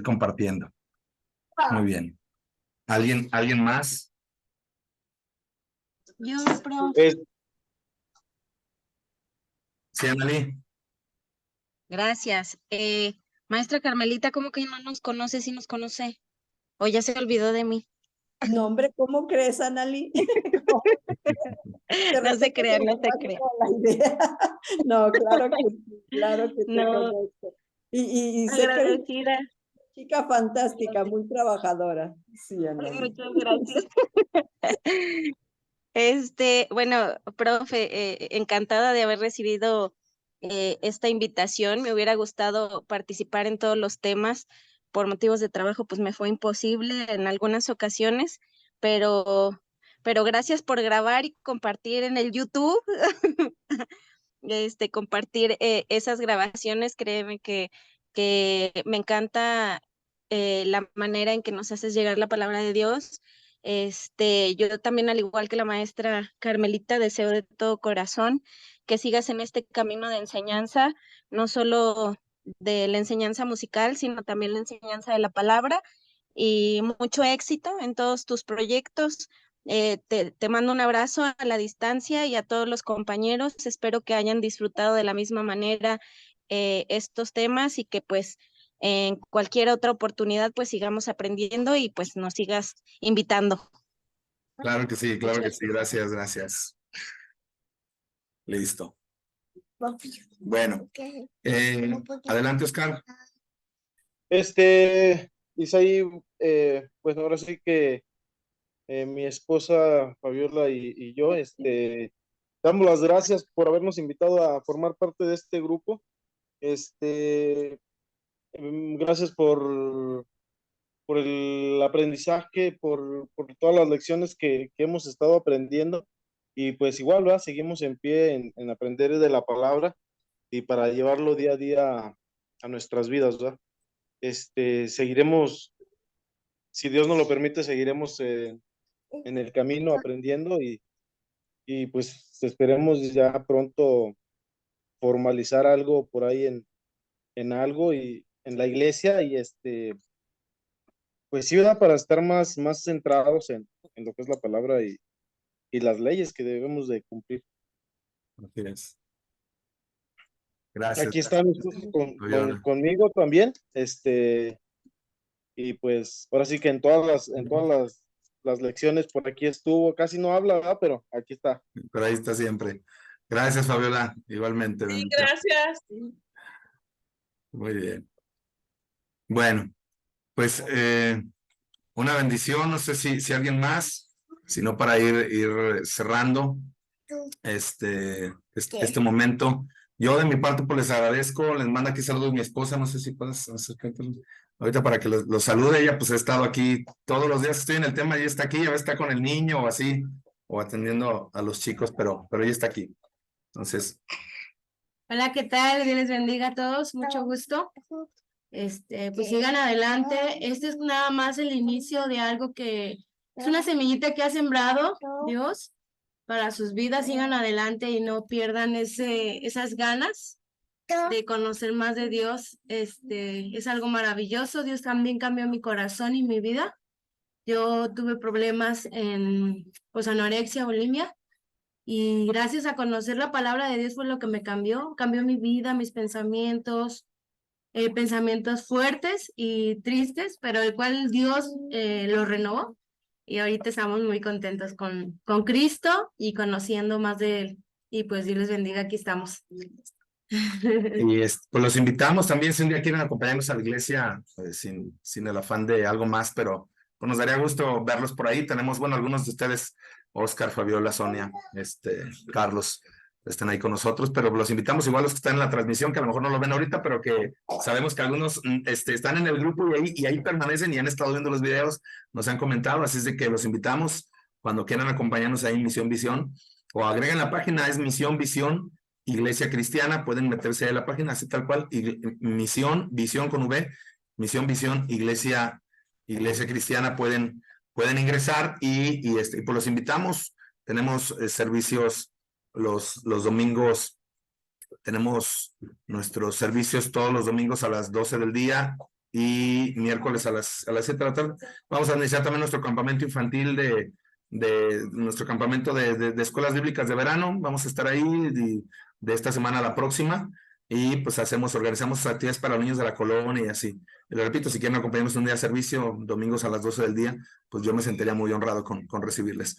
compartiendo. Muy bien. ¿Alguien más? Yo, profe. Sí, Annalí. Gracias. Maestra Carmelita, ¿cómo que no nos conoce? ¿Sí nos conoce? ¿O ya se olvidó de mí? No, hombre, ¿cómo crees, Annalí? De No se repente crean, se no me se va crean. como la idea. No, claro que te No, conozco. Y sé que eres agradecida. una chica fantástica, muy trabajadora. Sí, Ana. Muchas gracias. Bueno, profe, encantada de haber recibido esta invitación. Me hubiera gustado participar en todos los temas. Por motivos de trabajo, pues me fue imposible en algunas ocasiones, pero, pero gracias por grabar y compartir en el YouTube, compartir esas grabaciones. Créeme que me encanta la manera en que nos haces llegar la palabra de Dios. Yo también, al igual que la maestra Carmelita, deseo de todo corazón que sigas en este camino de enseñanza, no solo de la enseñanza musical, sino también la enseñanza de la palabra, y mucho éxito en todos tus proyectos. Te mando un abrazo a la distancia y a todos los compañeros. Espero que hayan disfrutado de la misma manera estos temas, y que pues en cualquier otra oportunidad pues sigamos aprendiendo y pues nos sigas invitando. Claro que sí, claro que sí. Gracias, gracias. Listo. Bueno, adelante, Oscar. Isaí, pues ahora sí que mi esposa Fabiola y yo, damos las gracias por habernos invitado a formar parte de este grupo. Gracias por el aprendizaje, por todas las lecciones que hemos estado aprendiendo. Y pues igual, ¿verdad? Seguimos en pie en aprender de la palabra y para llevarlo día a día a nuestras vidas, ¿verdad? Seguiremos, si Dios nos lo permite, seguiremos en el camino aprendiendo y pues esperemos ya pronto formalizar algo por ahí en algo y en la iglesia y pues sí, ¿verdad? Para estar más centrados en lo que es la palabra y las leyes que debemos de cumplir. Así es. Gracias. Aquí están Fabiola. conmigo también, y pues ahora sí que en todas las lecciones por aquí estuvo, casi no habla, ¿verdad? Pero aquí está. Pero ahí está siempre. Gracias, Fabiola. Igualmente. Sí, bendiciones. gracias. Muy bien. Bueno, pues una bendición. No sé si alguien más, sino para ir cerrando este momento. Yo de mi parte pues les agradezco, les manda aquí saludos mi esposa, no sé si puedes acercarte ahorita para que los salude. Ella pues ha estado aquí todos los días que estoy en el tema, ella está aquí, a veces está con el niño o así, o atendiendo a los chicos, pero ella está aquí. Entonces, Hola, ¿qué tal? Dios les bendiga a todos, mucho gusto. Pues sigan adelante. Este es nada más el inicio de algo que es una semillita que ha sembrado Dios para sus vidas. Sigan adelante y no pierdan esas ganas de conocer más de Dios. Es algo maravilloso. Dios también cambió mi corazón y mi vida. Yo tuve problemas en anorexia, bulimia. Y gracias a conocer la palabra de Dios fue lo que me cambió mi vida, mis pensamientos, pensamientos fuertes y tristes, pero el cual Dios los renovó. Y ahorita estamos muy contentos con Cristo y conociendo más de Él. Y pues Dios les bendiga, aquí estamos. y pues los invitamos también, si un día quieren acompañarnos a la iglesia, sin el afán de algo más, pero pues nos daría gusto verlos por ahí. Tenemos, bueno, algunos de ustedes, Oscar, Fabiola, Sonia, Carlos, están ahí con nosotros, pero los invitamos igual los que están en la transmisión, que a lo mejor no lo ven ahorita, pero que sabemos que algunos están en el grupo y ahí permanecen y han estado viendo los videos, nos han comentado, así es de que los invitamos cuando quieran acompañarnos ahí en Misión Visión, o agreguen la página, es Misión Visión Iglesia Cristiana, pueden meterse ahí a la página, así tal cual, Misión, Visión con V, Misión Visión Iglesia Cristiana, pueden ingresar y pues los invitamos. Tenemos servicios los domingos, tenemos nuestros servicios todos los domingos a las 12 del día y miércoles a las 7 de la tarde. Vamos a iniciar también nuestro campamento infantil de nuestro campamento de escuelas bíblicas de verano. Vamos a estar ahí de esta semana a la próxima. y pues organizamos actividades para los niños de la colonia y así. Y le repito, si quieren acompañarnos un día de servicio, domingos a las 12 del día, pues yo me sentiría muy honrado con recibirles.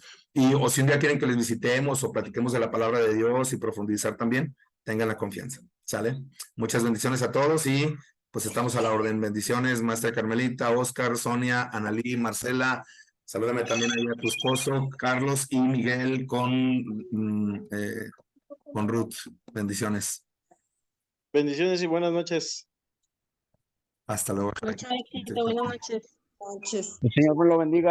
O si un día quieren que les visitemos o platiquemos de la palabra de Dios y profundizar también, tengan la confianza, ¿sale? Muchas bendiciones a todos y pues estamos a la orden. Bendiciones, Maestra Carmelita, Oscar, Sonia, Analí, Marcela. Salúdame también ahí a tu esposo, Carlos y Miguel con Ruth. Bendiciones. Bendiciones y buenas noches. Hasta luego. Mucho éxito, buenas noches. Noches. El Señor lo bendiga.